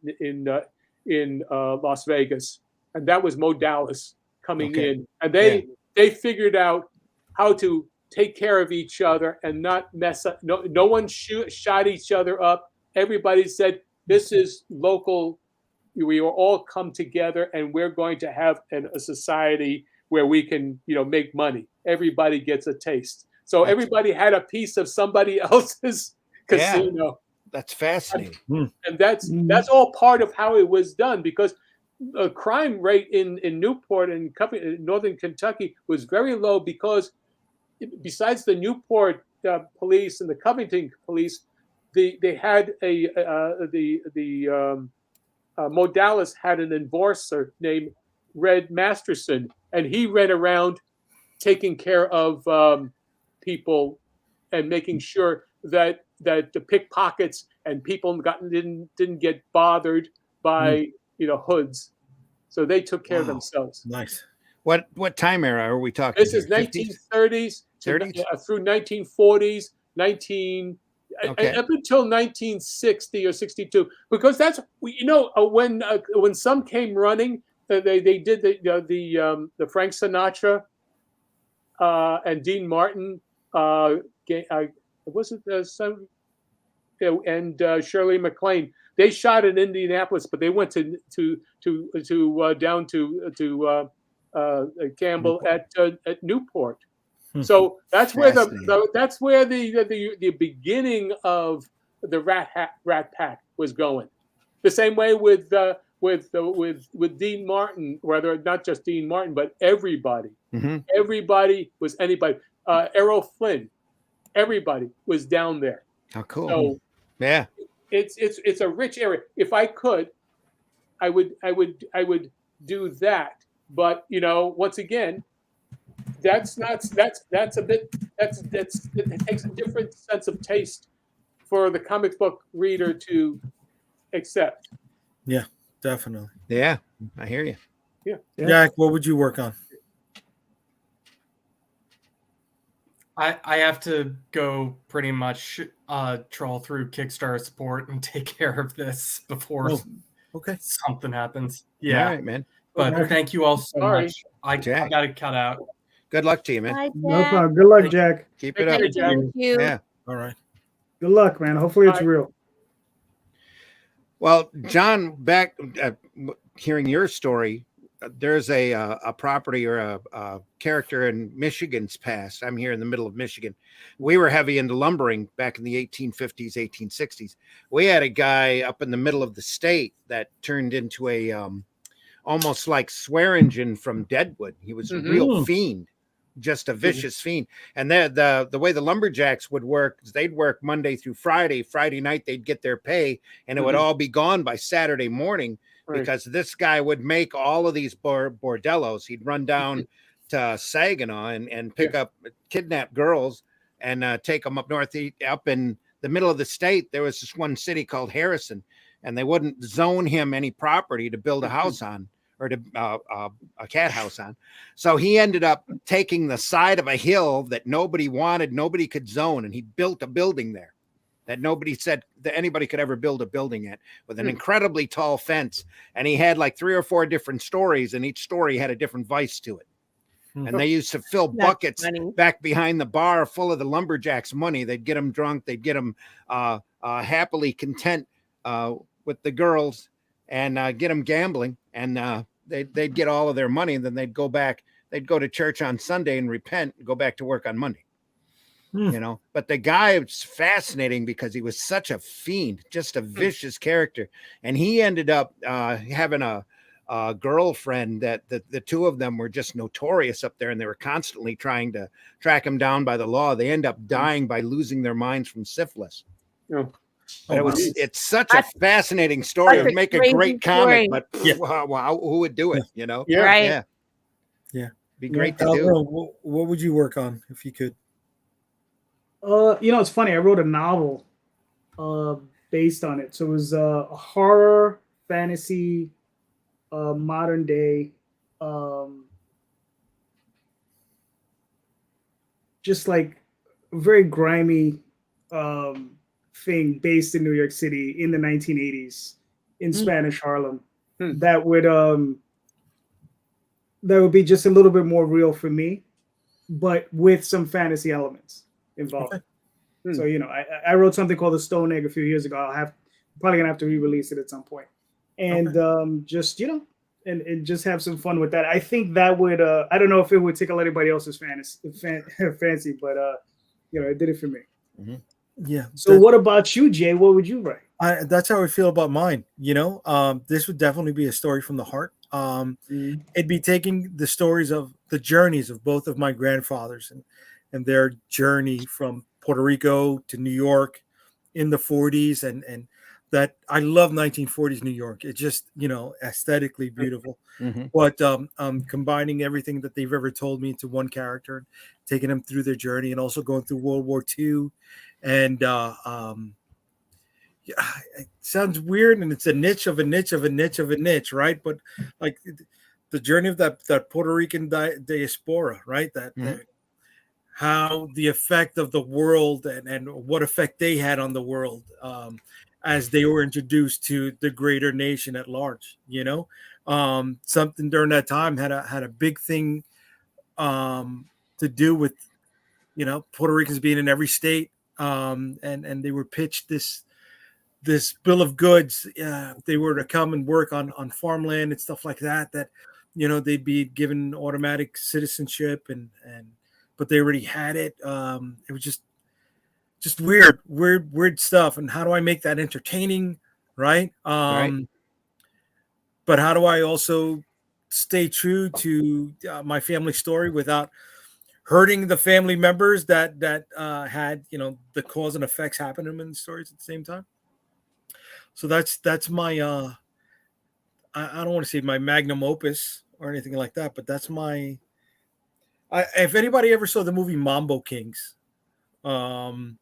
Las Vegas, and that was Mo Dallas coming in, and they figured out how to take care of each other and not mess up. No one shot each other up. Everybody said, "This is local. We will all come together, and we're going to have a society where we can, make money. Everybody gets a taste." So everybody had a piece of somebody else's casino. That's fascinating. And that's all part of how it was done, because the crime rate in Newport and northern Kentucky was very low, because besides the Newport police and the Covington police, they had Mo Dallas had an enforcer named Red Masterson, and he ran around taking care of people and making sure that the pickpockets and people didn't get bothered by hoods, so they took care of themselves. Nice. What time era are we talking? This is 1930s through 1940s, up until 1960 or 62, because that's when some came running, they did the Frank Sinatra and Dean Martin, was it and Shirley MacLaine. They shot in Indianapolis, but they went to down to Campbell at Newport. So that's where the beginning of the Rat Pack was going. The same way with Dean Martin, whether not just Dean Martin, but everybody. Mm-hmm. Everybody was anybody. Errol Flynn, everybody was down there. How cool! So yeah, it's a rich area. If I could, I would do that. But once again, it takes a different sense of taste for the comic book reader to accept. Yeah, definitely. Yeah, I hear you. Yeah. Jack, what would you work on? I have to go pretty much troll through Kickstarter support and take care of this before something happens. Yeah. All right, man. But thank you all so much. I Jack. got to cut out. Good luck to you, man. Bye, No Jack. problem. Good luck, Jack. Keep it up. Thank you. Yeah. All right. Good luck, man. Hopefully it's real. Well, John, back hearing your story, there's a property or a character in Michigan's past. I'm here in the middle of Michigan. We were heavy into lumbering back in the 1850s, 1860s. We had a guy up in the middle of the state that turned into a almost like Swearingen from Deadwood. He was a real fiend, just a vicious fiend. And the way the lumberjacks would work is they'd work Monday through Friday. Friday night they'd get their pay, and it would all be gone by Saturday morning. Right. Because this guy would make all of these bordellos. He'd run down to Saginaw and pick up, kidnap girls and take them up north. Up in the middle of the state, there was this one city called Harrison, and they wouldn't zone him any property to build a house on or to a cat house on. So he ended up taking the side of a hill that nobody wanted, nobody could zone, and he built a building there that nobody said that anybody could ever build a building at, with an incredibly tall fence. And he had like 3 or 4 different stories, and each story had a different vice to it. And they used to fill buckets back behind the bar full of the lumberjacks' money. They'd get them drunk. They'd get them happily content with the girls and get them gambling. And they'd get all of their money, and then they'd go back. They'd go to church on Sunday and repent and go back to work on Monday. But the guy was fascinating because he was such a fiend, just a vicious character. And he ended up having a girlfriend that the two of them were just notorious up there, and they were constantly trying to track him down by the law. They end up dying by losing their minds from syphilis. But it's such a fascinating story. It would make a great comic, but who would do it? Right. Yeah. Be great to do. What would you work on if you could? It's funny. I wrote a novel based on it. So it was a horror, fantasy, modern day, just like a very grimy thing based in New York City in the 1980s in Spanish Harlem. That would be just a little bit more real for me, but with some fantasy elements involved. So I wrote something called The Stone Egg a few years ago. Probably gonna have to re-release it at some point, and just and just have some fun with that. I think that would I don't know if it would tickle anybody else's fancy, but it did it for me. Yeah. So what about you, Jay? What would you write? That's how I feel about mine. This would definitely be a story from the heart. It'd be taking the stories of the journeys of both of my grandfathers and their journey from Puerto Rico to New York in the 40s. And that I love 1940s New York. It's just, aesthetically beautiful. But combining everything that they've ever told me into one character, taking them through their journey, and also going through World War II. And it sounds weird, and it's a niche of a niche of a niche of a niche, right? But like the journey of that Puerto Rican diaspora, right? That how the effect of the world and what effect they had on the world as they were introduced to the greater nation at large. Something during that time had a big thing to do with, you know, Puerto Ricans being in every state. And they were pitched this bill of goods. They were to come and work on farmland and stuff like that, you know, they'd be given automatic citizenship but they already had it. It was just weird stuff. And how do I make that entertaining? Right. Right. But how do I also stay true to my family story without hurting the family members that had, you know, the cause and effects happen to them in the stories at the same time? So that's my I don't want to say my magnum opus or anything like that, but that's my. If anybody ever saw the movie Mambo Kings, Long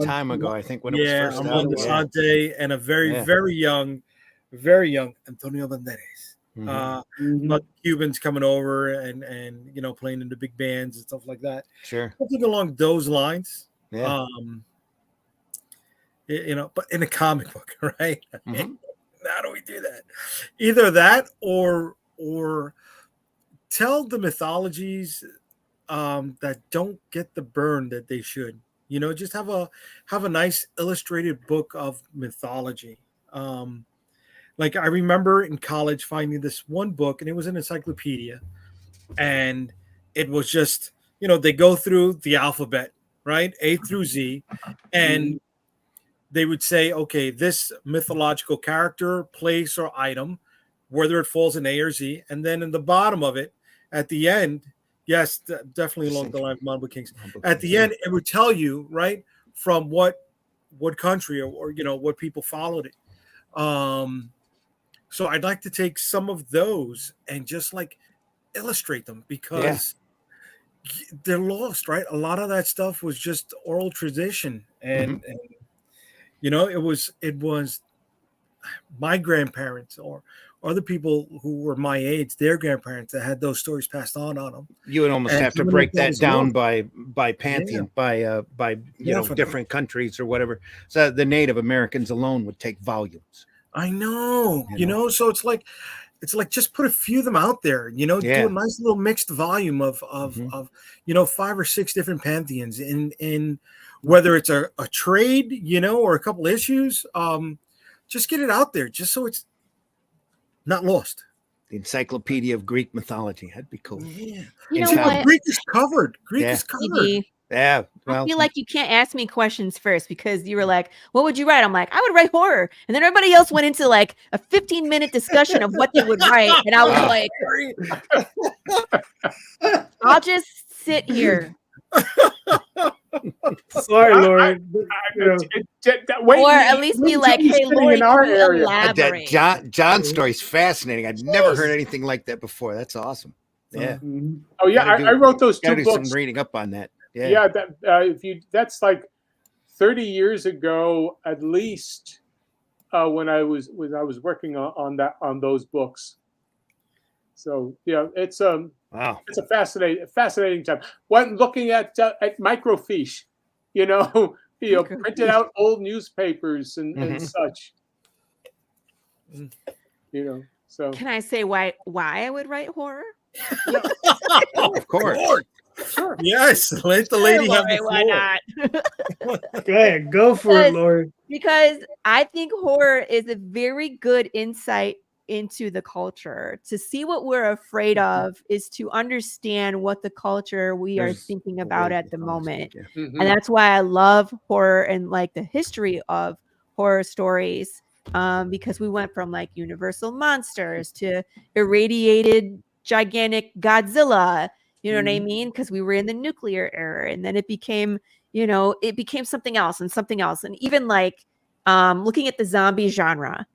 time ago, I think, when it was first out. Armando Sante and a very young Antonio Banderas. About Cubans coming over and you know, playing in the big bands and stuff like that. Sure. Something along those lines. Yeah. You know, but in a comic book, right? How do we do that? Either that or tell the mythologies that don't get the burn that they should. You know, just have a nice illustrated book of mythology. Like I remember in college finding this one book, and it was an encyclopedia, and it was just, you know, they go through the alphabet, right? A through Z, and they would say, okay, this mythological character, place, or item, whether it falls in A or Z, and then in the bottom of it, at the end, yes, definitely along the line of Mambo Kings. At the end, it would tell you, right, from what country or you know, what people followed it. So I'd like to take some of those and just like illustrate them, because they're lost, right? A lot of that stuff was just oral tradition, and you know, it was my grandparents or other people who were my age, their grandparents, that had those stories passed on them. You would almost have to break that down by pantheon, by you know, different countries or whatever. So the Native Americans alone would take volumes. I know, you know, so it's like just put a few of them out there, you know, do a nice little mixed volume of you know, 5 or 6 different pantheons in whether it's a trade, you know, or a couple issues. Just get it out there, just so it's not lost. The Encyclopedia of Greek Mythology. That'd be cool. Yeah. You know what? Greek is covered. Greek is covered. Yeah. Well, I feel like you can't ask me questions first, because you were like, what would you write? I'm like, I would write horror. And then everybody else went into like a 15-minute discussion of what they would write. And I was like, I'll just sit here. Sorry, Laurie. Or at least be like, hey, Laurie, can you elaborate? John's story's fascinating. I'd never heard anything like that before. That's awesome. Yeah. Oh yeah, I wrote those 2 books. Some reading up on that. Yeah. That's like 30 years ago at least, when I was working on those books. So yeah, it's wow, it's a fascinating time. Looking at microfiche, you know, printed out old newspapers and such. You know, so can I say why I would write horror? Of course. Sure. Yes, let the lady have the floor. Why not? Go ahead, go for it, Laurie. Because I think horror is a very good insight into the culture. To see what we're afraid of is to understand what the culture we are thinking about at the moment. And that's why I love horror and like the history of horror stories, because we went from like Universal monsters to irradiated gigantic Godzilla. You know what I mean? Because we were in the nuclear era, and then it became, you know, something else and something else. And even like looking at the zombie genre,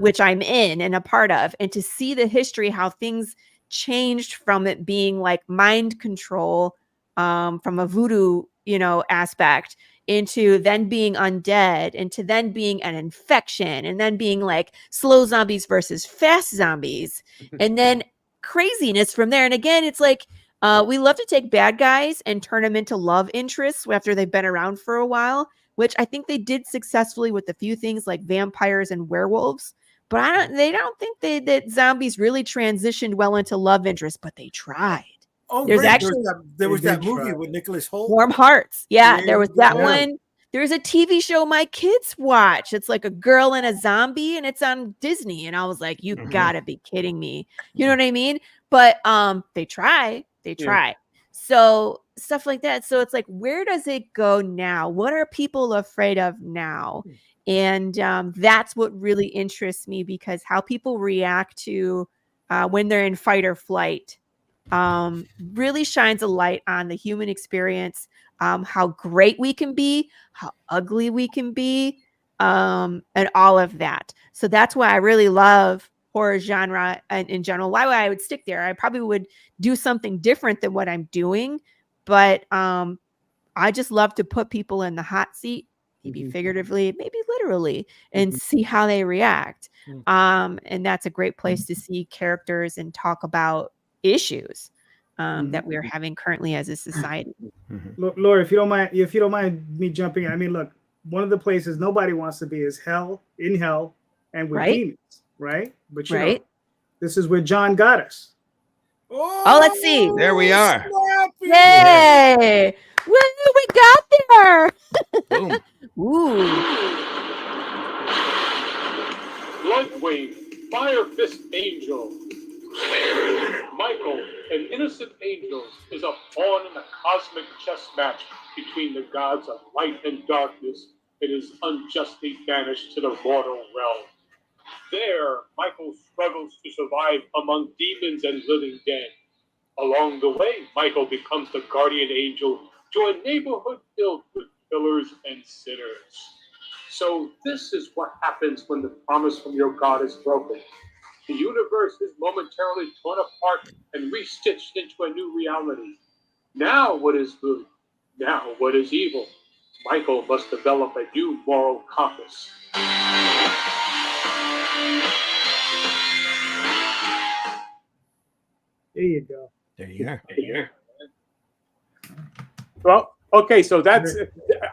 which I'm in and a part of, and to see the history, how things changed from it being like mind control, from a voodoo, you know, aspect, into then being undead, into then being an infection, and then being like slow zombies versus fast zombies, and then craziness from there. And again, it's like, we love to take bad guys and turn them into love interests after they've been around for a while, which I think they did successfully with a few things like vampires and werewolves. But they don't think that zombies really transitioned well into love interest, but they tried. Oh, There's right. actually There was They that did movie try. with Nicholas Holt. Warm Hearts. Yeah, there was that Yeah. one. There's a TV show my kids watch. It's like a girl and a zombie, and it's on Disney. And I was like, you Mhm. gotta be kidding me. You know what I mean? But they try. Yeah. So stuff like that. So it's like, where does it go now? What are people afraid of now? And that's what really interests me, because how people react to when they're in fight or flight really shines a light on the human experience, how great we can be, how ugly we can be, and all of that. So that's why I really love horror genre and in general. Why I would stick there. I probably would do something different than what I'm doing, but I just love to put people in the hot seat, maybe figuratively, maybe literally, and see how they react. And that's a great place to see characters and talk about issues that we're having currently as a society. Laura, if you don't mind me jumping in, I mean, look, one of the places nobody wants to be is hell, and with Right. demons, right? But you know, Right. this is where John got us. Oh, let's see. There we are. Snappy. Yay! Woo, we got there. Boom. Ooh. Bloodwing, Fire Fist Angel. Michael, an innocent angel, is a pawn in a cosmic chess match between the gods of light and darkness and is unjustly banished to the mortal realm. There, Michael struggles to survive among demons and living dead. Along the way, Michael becomes the guardian angel to a neighborhood filled with killers and sinners. So this is what happens when the promise from your God is broken. The universe is momentarily torn apart and restitched into a new reality. Now what is good? Now what is evil? Michael must develop a new moral compass. There you go. There you are. Well, okay, so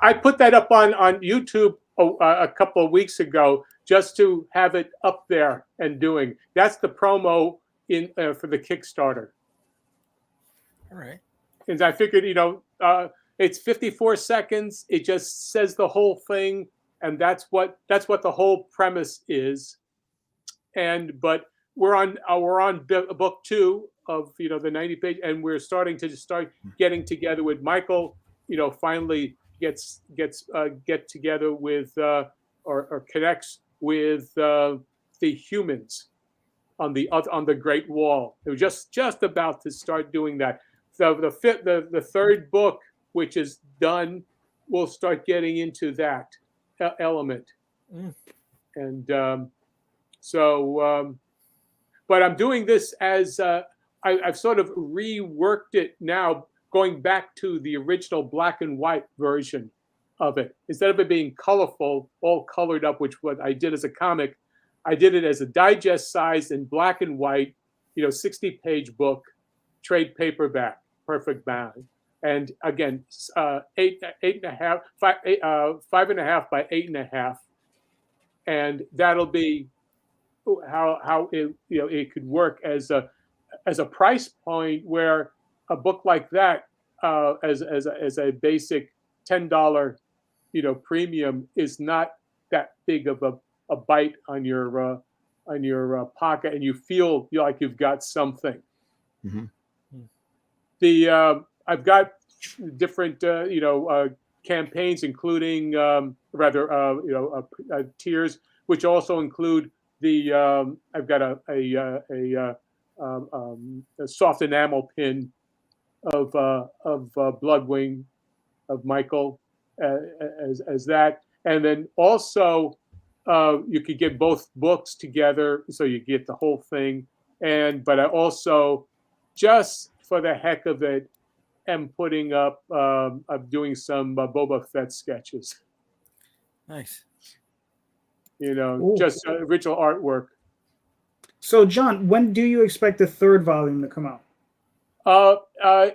I put that up on YouTube a couple of weeks ago just to have it up there and doing. That's the promo for the Kickstarter. All right. And I figured, it's 54 seconds. It just says the whole thing, and that's what the whole premise is. But we're on book 2 of the 90-page, and we're starting to getting together with Michael. Finally get together with or connects with the humans on the Great Wall. They're just about to start doing that. So the third book, which is done, we'll start getting into that element. And but I'm doing this as I've sort of reworked it now, going back to the original black and white version of it. Instead of it being colorful, all colored up, which what I did as a comic, I did it as a digest size in black and white, 60-page book, trade paperback, perfect bound. And again, 5.5 by 8.5, and that'll be how it could work as a price point, where a book like that as a basic $10 premium is not that big of a bite on your pocket, and you feel like you've got something. Mhm. I've got different campaigns, including tiers, which also include the I've got a soft enamel pin of Bloodwing of Michael as that, and then also you could get both books together, so you get the whole thing. But I also, just for the heck of it, am putting up. I'm doing some Boba Fett sketches. Nice. Ooh. Just original artwork. So, John, when do you expect the third volume to come out?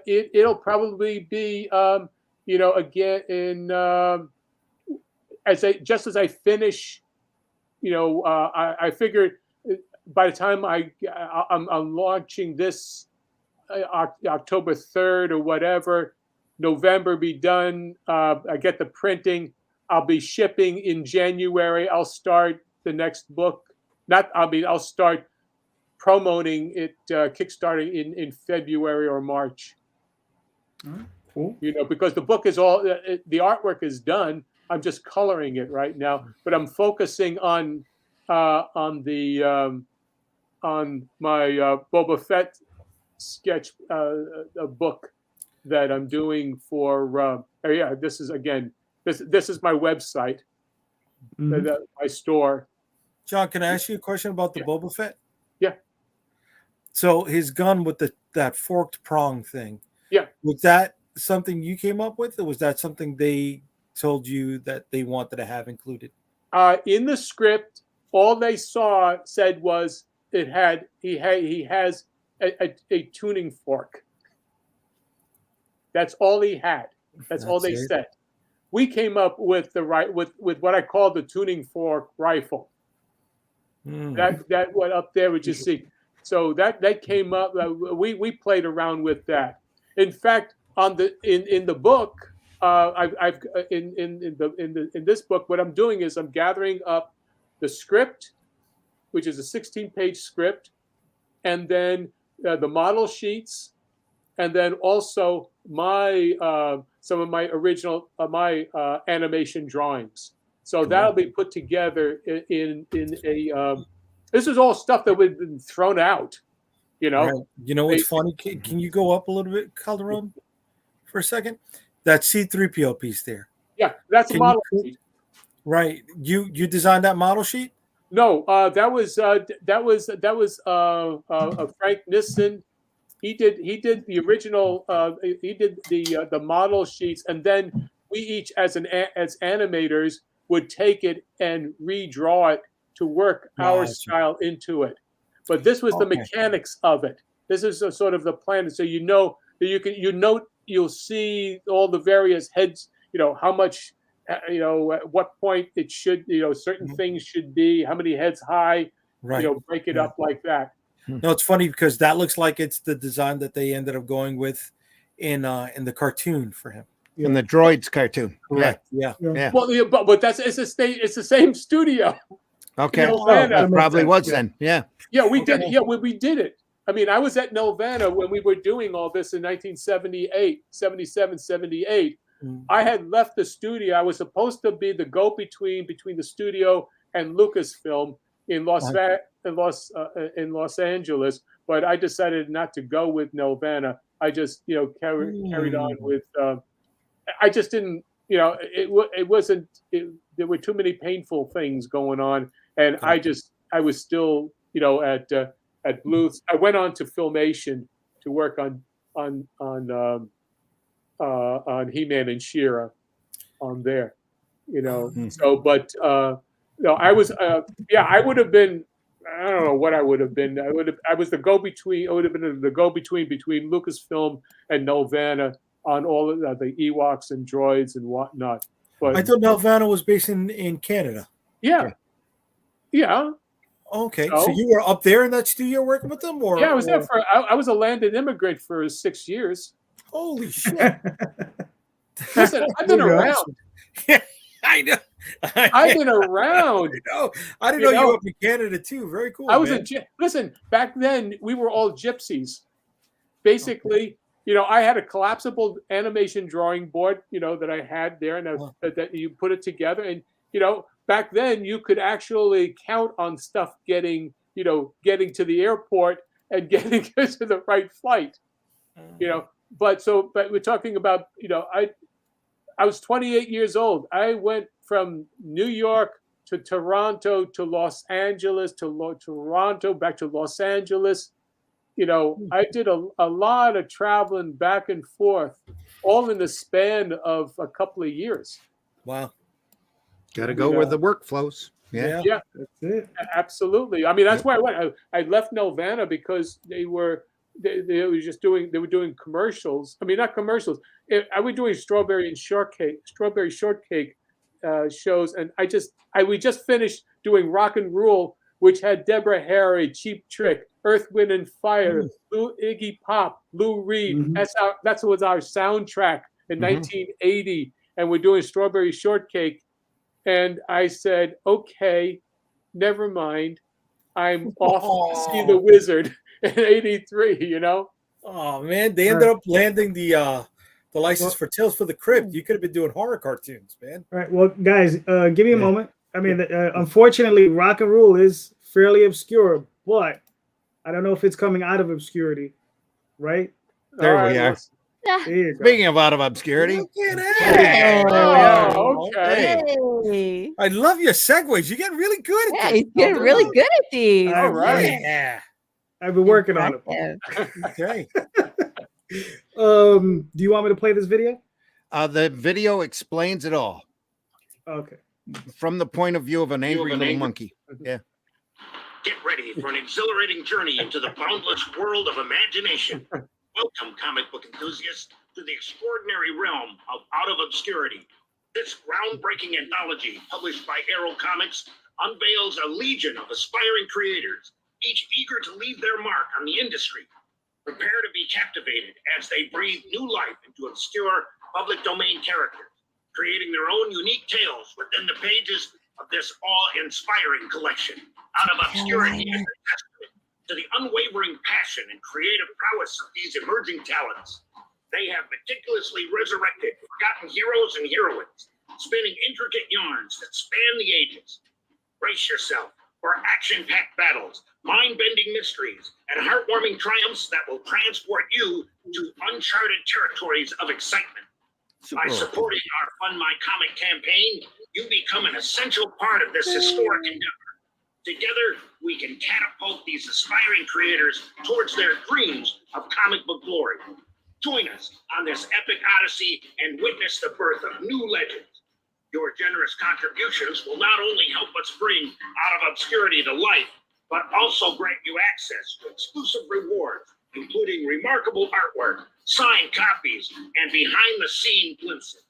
It'll probably be again in as I finish. I figured by the time I'm launching this October 3rd or whatever. November be done. I get the printing. I'll be shipping in January. I'll start the next book. I'll start promoting it, kickstarting in February or March. Cool. Because the book is all, the artwork is done. I'm just coloring it right now, but I'm focusing on my Boba Fett sketch book that I'm doing for. This is my website, my store. John, can I ask you a question about the Boba Fett? Yeah. So his gun with that forked prong thing. Yeah. Was that something you came up with, or was that something they told you that they wanted to have included? In the script, all they said was he has a tuning fork. That's all he had. That's all they said. We came up with with what I call the tuning fork rifle. That went up there, which you see. So that came up. We played around with that. In fact, in the book, in this book, what I'm doing is I'm gathering up the script, which is a 16-page script, and then the model sheets, and then also some of my original animation drawings. So that'll be put together in a. This is all stuff that would have been thrown out. Right. You know what's funny? Can you go up a little bit, Calderon, for a second? That C-3PO piece there. Yeah, that's a model sheet. Right. You designed that model sheet? No, that was Frank Nissen. He did the original. He did the model sheets, and then we each, as animators, would take it and redraw it to work our style into it. But this was the mechanics of it. This is sort of the plan. So that you'll see all the various heads. How much. At what point it should. Certain things should be. How many heads high. Right. Break it up like that. No, it's funny because that looks like it's the design that they ended up going with in the cartoon for him. In the Droids cartoon. Correct. Yeah. Well, but it's the same studio. Okay. That probably was then. Yeah. Yeah, we did it. Yeah, we did it. I mean, I was at Nelvana when we were doing all this in 1978, 77, 78. I had left the studio. I was supposed to be the go-between between the studio and Lucasfilm in Los Angeles, but I decided not to go with Nelvana. I just, carried on with. I just didn't, it wasn't. There were too many painful things going on, and I was still, at Bluth. I went on to Filmation to work on He-Man and She-Ra on there, So, but I was, I would have been. I don't know what I would have been. I was the go-between. I would have been the go-between between Lucasfilm and Nelvana on all of the Ewoks and droids and whatnot. But I thought Nelvana was based in Canada. Yeah. Okay, so you were up there in that studio working with them, or I was there for. I was a landed immigrant for 6 years. Holy shit! Listen, I've been around. I know. I've been around. I didn't know you were up in Canada too. Very cool. I was listen, back then we were all gypsies. Basically, I had a collapsible animation drawing board, that I had there, and that you put it together. And back then you could actually count on stuff getting to the airport and getting to the right flight. But we're talking about, I was 28 years old. I went from New York to Toronto to Los Angeles to Toronto back to Los Angeles. I did a lot of traveling back and forth, all in the span of a couple of years. Wow. Got to go where the work flows. Yeah, that's it. Absolutely. I mean, that's why I went. I left Nelvana because they were doing commercials. I mean, not commercials. I was doing strawberry shortcake shows, and we just finished doing Rock and Roll, which had Deborah Harry, Cheap Trick, Earth, Wind, and Fire, Lou Iggy Pop, Lou Reed. Mhm. That was our soundtrack in 1980, and we're doing Strawberry Shortcake. And I said, okay, never mind. I'm off to see the Wizard in '83. You know. Oh man, they ended up landing the license for Tales for the Crypt. You could have been doing horror cartoons, man. All right. Well, guys, give me a moment. I mean, unfortunately, Rock and Roll is fairly obscure, but I don't know if it's coming out of obscurity, right? There All we right, are. let's- There you go. Speaking of out of obscurity, Look at Hey, that. there we are. Oh, okay. Hey. I love your segues. You're getting really good Yeah, at he's this. getting really good at these. All right. Yeah. I've been working on it. Impressive. Okay. Do you want me to play this video? The video explains it all Okay. from the point of view of an angry little monkey. Yeah. Get ready for an exhilarating journey into the boundless world of imagination. Welcome, comic book enthusiasts, to the extraordinary realm of Out of Obscurity. This groundbreaking anthology, published by Arrow Comics, unveils a legion of aspiring creators, each eager to leave their mark on the industry. Prepare to be captivated as they breathe new life into obscure public domain characters, creating their own unique tales within the pages of this awe-inspiring collection. Out of Obscurity is a testament to the unwavering passion and creative prowess of these emerging talents. They have meticulously resurrected forgotten heroes and heroines, spinning intricate yarns that span the ages. Brace yourself for action-packed battles, mind-bending mysteries, and heartwarming triumphs that will transport you to uncharted territories of excitement. By supporting our Fund My Comic campaign, you become an essential part of this historic endeavor. Together, we can catapult these aspiring creators towards their dreams of comic book glory. Join us on this epic odyssey and witness the birth of new legends. Your generous contributions will not only help us bring Out of Obscurity to life, but also grant you access to exclusive rewards, including remarkable artwork, signed copies, and behind-the-scene glimpses.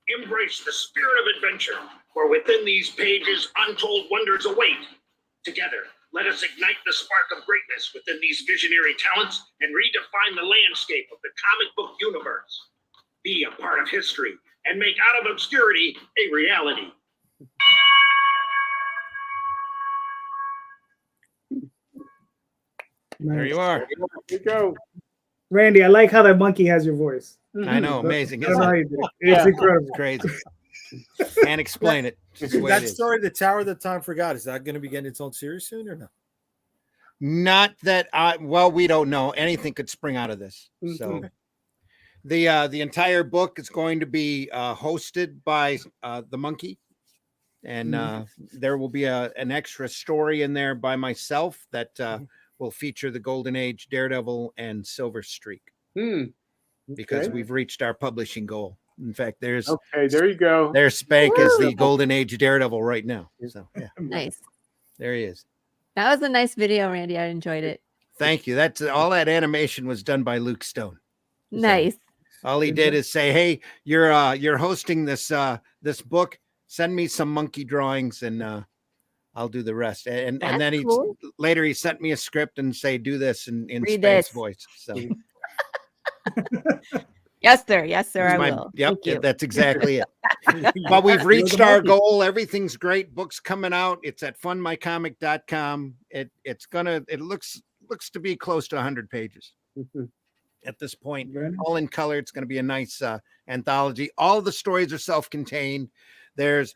Embrace the spirit of adventure, for within these pages, untold wonders await. Together, let us ignite the spark of greatness within these visionary talents and redefine the landscape of the comic book universe. Be a part of history and make Out of Obscurity a reality. There you are. Here we go. Randy, I like how that monkey has your voice. I know, amazing. I don't know how Isn't you it? did it. It's Yeah. incredible. Crazy. Can't explain it. Just the way That it is. story, The Tower That Time Forgot, is that going to be getting its own series soon or no? Not that well, we don't know. Anything could spring out of this. So the entire book is going to be hosted by the monkey, and there will be an extra story in there by myself that will feature the Golden Age Daredevil and Silver Streak, because Okay. we've reached our publishing goal. In fact, there's Okay, there you go. there's Spank as the Golden Age Daredevil right now. So yeah, Nice. there he is. That was a nice video, Randy. I enjoyed it. Thank you. That's all. That animation was done by Luke Stone. Nice. All he did is say, "Hey, you're hosting this this book. Send me some monkey drawings, and I'll do the rest." And That's then he cool. later he sent me a script and say, "Do this in Read Spank's this. voice." So Yes, sir. Yes, sir. I my- will. Yep, Thank you. that's exactly it. But we've reached the our monkey. goal. Everything's great. Books coming out. It's at fundmycomic.com. It looks to be close to 100 pages at this point. Very nice. All in color. It's going to be a nice anthology. All the stories are self-contained. There's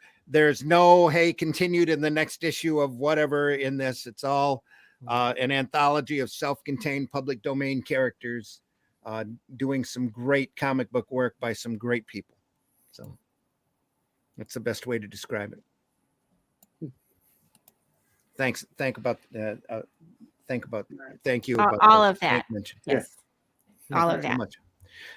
no, hey, continued in the next issue of whatever in this. It's all an anthology of self-contained public domain characters doing some great comic book work by some great people. So that's the best way to describe it. Thank you about All the of that. mention. Yes. Thank All you of so that. much.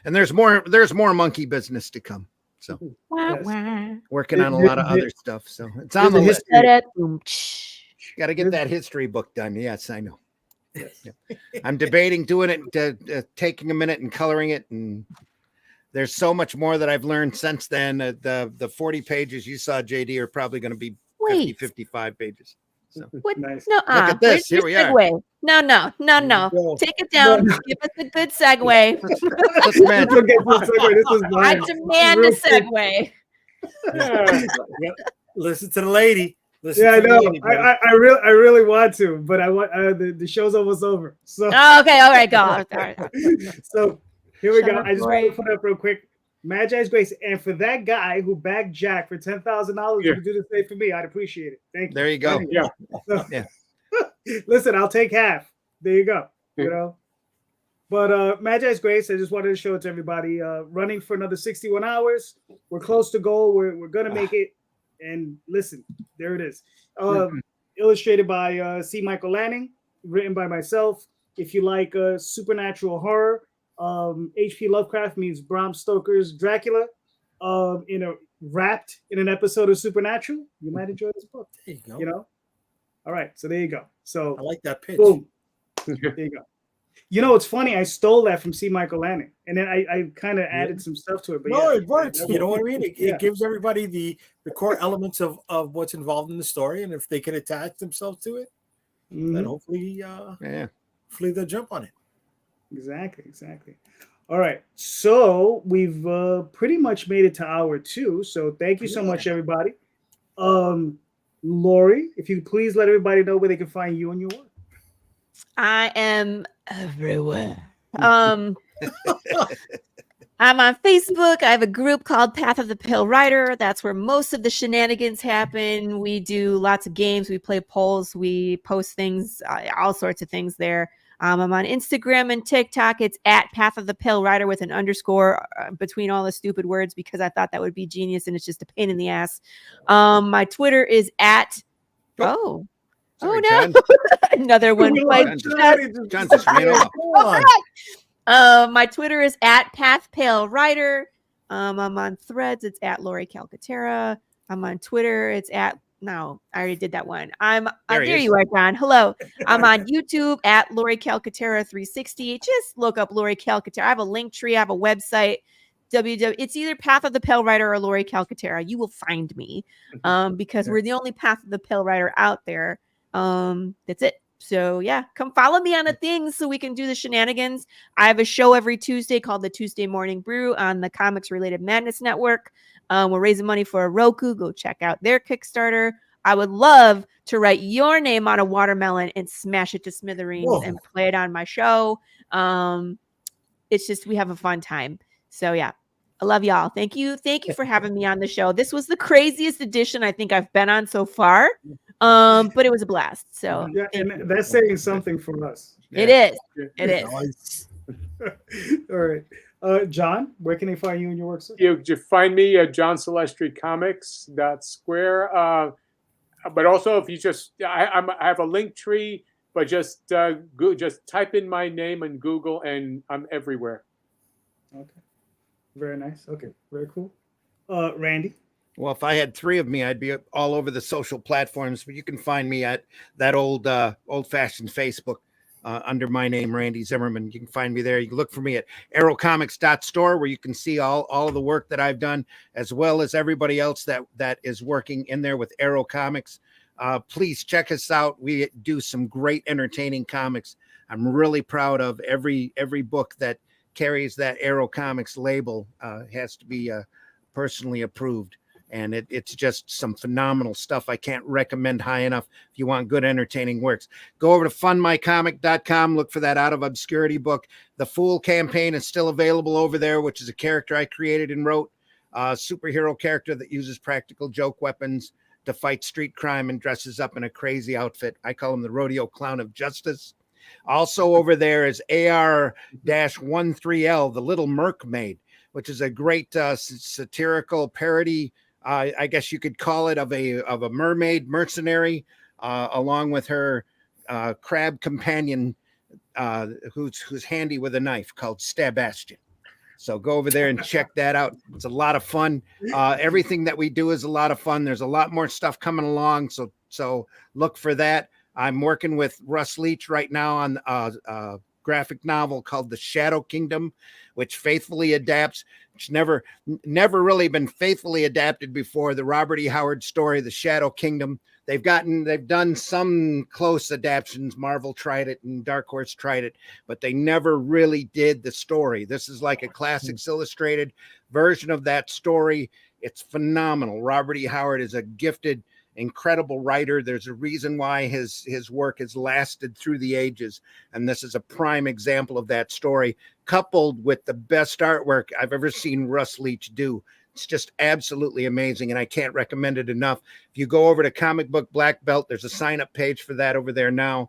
And there's more monkey business to come. So Wah, Yes. wah. working on a lot of other stuff. So it's on the There's a list. history- Boom, tsh. Got to get that history book done. Yes, I know. Yeah. I'm debating doing it, taking a minute and coloring it. And there's so much more that I've learned since then. The 40 pages you saw, JD, are probably going to be 50, Wait. 55 pages. So What? Nice. No, look at this. where's your Here we are. segue? No. go. Take it down. No. Give us a good segue. Let's match. Okay, this was I mine. demand a Real quick. segue. Yeah. Yep. Listen to the lady. Listen Yeah, I to the know. lady, buddy. I really want to, but I want the show's almost over. So Oh, okay, all right, go. All right. so here we Shut go. up, I just want Lori. to put up real quick. Magi's Grace, and for that guy who backed Jack for $10,000, Yeah. you do the same for me. I'd appreciate it. Thank you. There you go. Yeah. So, Yeah. Listen, I'll take half. There you go. Yeah. You know. But Magi's Grace, I just wanted to show it to everybody. Running for another 61 hours. We're close to goal. We're gonna make it. And listen, there it is. Illustrated by C. Michael Lanning, written by myself. If you like supernatural horror, H.P. Lovecraft means Bram Stoker's Dracula, wrapped in an episode of Supernatural. You might enjoy this book. There you go. You know. All right, so there you go. So I like that pitch. boom, there you go. You know, it's funny. I stole that from C. Michael Lanning, and then I kind of added some stuff to it. But No, yeah, it works. You know what I mean? It Yeah. gives everybody the core elements of what's involved in the story, and if they can attach themselves to it, then Mhm. hopefully, Yeah. hopefully they'll jump on it. Exactly. All right, so we've pretty much made it to hour 2. So thank you so much, everybody. Laurie, if you could please let everybody know where they can find you and your work. I am everywhere. I'm on Facebook. I have a group called Path of the Pale Rider. That's where most of the shenanigans happen. We do lots of games. We play polls. We post things, all sorts of things there. I'm on Instagram and TikTok. It's at Path of the Pale Rider with an underscore between all the stupid words because I thought that would be genius and it's just a pain in the ass. My Twitter is at Sorry, no. John. Another one. John just ran off. Come on. My Twitter is at Path Pale Rider. I'm on Threads. It's at Laurie Calcaterra. I'm on Twitter. It's at no, I already did that one. There he there is. you are, John. Hello. I'm on YouTube at Laurie Calcaterra 360. Just look up Laurie Calcaterra. I have a link tree. I have a website. It's either Path of the Pale Rider or Laurie Calcaterra. You will find me because we're the only Path of the Pale Rider out there. That's it. So yeah, come follow me on the things so we can do the shenanigans. I have a show every Tuesday called the Tuesday Morning Brew on the Comics Related Madness Network. We're raising money for a Roku. Go check out their Kickstarter. I would love to write your name on a watermelon and smash it to smithereens and play it on my show. It's just we have a fun time. So yeah, I love y'all. Thank you for having me on the show. This was the craziest edition I think I've been on so far. But it was a blast. So Yeah, and that's saying something for us. it is. It is. Nice. All right. John, where can they find you and your work, sir? You find me at johncelestrycomics.square. But also, if you just, I have a link tree, but just type in my name in Google, and I'm everywhere. Okay. Very nice. Okay. Very cool. Randy. Well, if I had 3 of me, I'd be all over the social platforms. But you can find me at that old-fashioned Facebook under my name, Randy Zimmerman. You can find me there. You can look for me at arrowcomics.store, where you can see all of the work that I've done, as well as everybody else that is working in there with Arrow Comics. Please check us out. We do some great entertaining comics. I'm really proud of every book that carries that Arrow Comics label. Has to be personally approved. And it's just some phenomenal stuff. I can't recommend high enough if you want good, entertaining works. Go over to fundmycomic.com. Look for that Out of Obscurity book. The Fool campaign is still available over there, which is a character I created and wrote. A superhero character that uses practical joke weapons to fight street crime and dresses up in a crazy outfit. I call him the Rodeo Clown of Justice. Also over there is AR-13L, The Little Mermaid, which is a great satirical parody, I guess you could call it, of a mermaid mercenary, along with her crab companion, who's handy with a knife, called Stabastion. So go over there and check that out. It's a lot of fun. Everything that we do is a lot of fun. There's a lot more stuff coming along, so look for that. I'm working with Russ Leach right now on a graphic novel called The Shadow Kingdom, which faithfully adapts. It's never really been faithfully adapted before. The Robert E. Howard story, The Shadow Kingdom. They've done some close adaptations. Marvel tried it and Dark Horse tried it, but they never really did the story. This is like a Classics Illustrated version of that story. It's phenomenal. Robert E. Howard is a gifted, incredible writer. There's a reason why his work has lasted through the ages, and this is a prime example of that story, coupled with the best artwork I've ever seen Russ Leach do. It's just absolutely amazing, and I can't recommend it enough. If you go over to Comic Book Black Belt, there's a sign-up page for that over there now,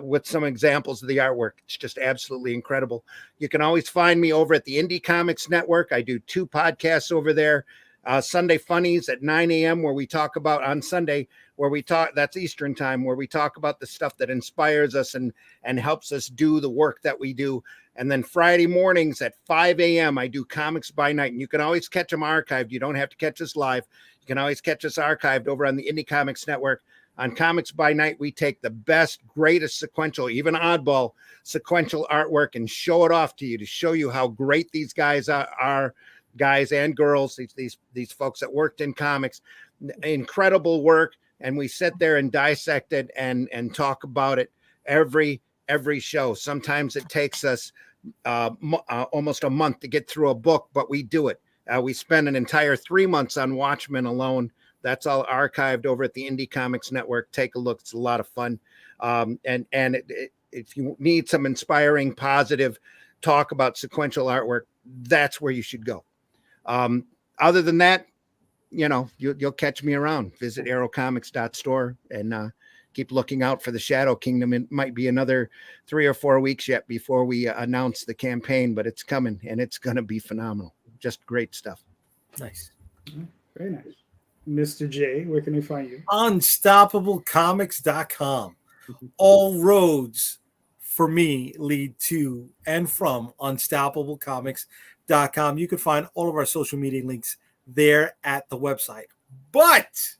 with some examples of the artwork. It's just absolutely incredible. You can always find me over at the Indy Comics Network. I do 2 podcasts over there. Sunday Funnies at 9 a.m. where we talk about on Sunday, that's Eastern time, where we talk about the stuff that inspires us and helps us do the work that we do. And then Friday mornings at 5 a.m. I do Comics by Night, and you can always catch them archived. You don't have to catch us live. You can always catch us archived over on the Indie Comics Network. On Comics by Night, we take the best, greatest sequential, even oddball sequential artwork and show it off to you, to show you how great these guys are, guys and girls, these folks that worked in comics. Incredible work. And we sit there and dissect it and talk about it every show. Sometimes it takes us almost a month to get through a book, but we do it. We spend an entire 3 months on Watchmen alone. That's all archived over at the Indie Comics Network. Take a look. It's a lot of fun. If you need some inspiring, positive talk about sequential artwork, that's where you should go. Other than that, you'll catch me around. Visit aerocomics.store and keep looking out for the Shadow Kingdom. It might be another 3 or 4 weeks yet before we announce the campaign, but it's coming and it's going to be phenomenal. Just great stuff. Nice. Very nice. Mr. J, where can they find you? Unstoppablecomics.com. All roads for me lead to and from unstoppablecomics.com. You can find all of our social media links there at the website. But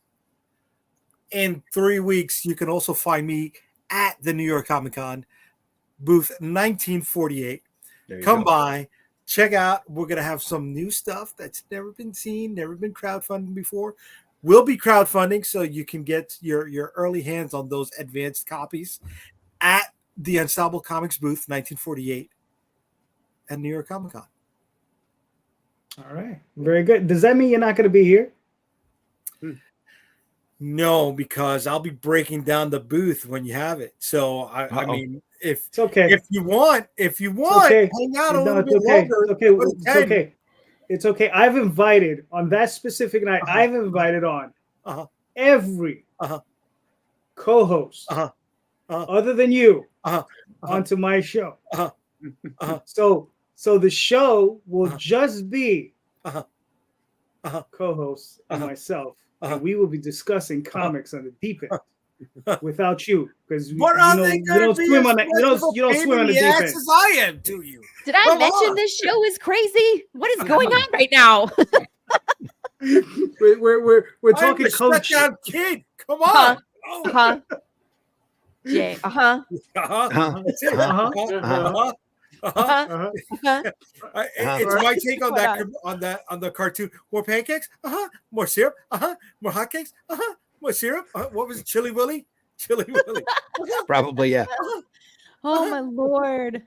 in 3 weeks, you can also find me at the New York Comic Con, booth 1948. Come by, check out. We're going to have some new stuff that's never been seen, never been crowdfunded before. We'll be crowdfunding, so you can get your early hands on those advanced copies at the Unstoppable Comics booth 1948 at New York Comic Con. All right. Very good. Does that mean you're not going to be here? No, because I'll be breaking down the booth when you have it. So I mean, if it's okay, if you want, okay. Hang out a No, little bit longer. It's okay. It's okay. I've invited on that specific night. I've invited on every co-host other than you onto my show. So the show will just be co-hosts and myself. And we will be discussing comics on the deep end without you, because you don't swim on the deep end. As I am to you. Did I mention this show is crazy? What is going on right now? we're talking coach. Kid, come on. Jay. It's my take on that on the cartoon. More pancakes, more syrup, more hotcakes, more syrup. What was it? Chili Willy? Probably, yeah. Oh my Lord.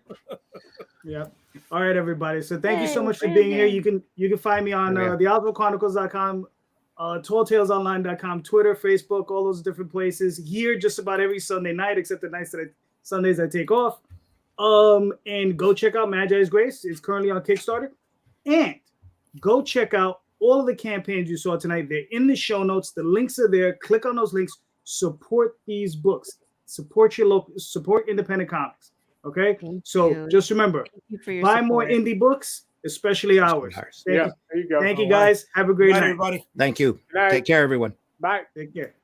Yeah. All right, everybody. So thank you so much for being here. You can find me on theoswaldchronicles.com, talltalesonline.com, Twitter, Facebook, all those different places. Here just about every Sunday night, except the Sundays I take off. And go check out Magi's Grace. It's currently on Kickstarter. And go check out all of the campaigns you saw tonight. They're in the show notes. The links are there. Click on those links. Support these books. Support your local. Support independent comics. Okay. Just remember, buy more indie books, especially ours. There you go. Thank you, guys. Have a great night, everybody. Thank you. Take care, everyone. Bye. Take care.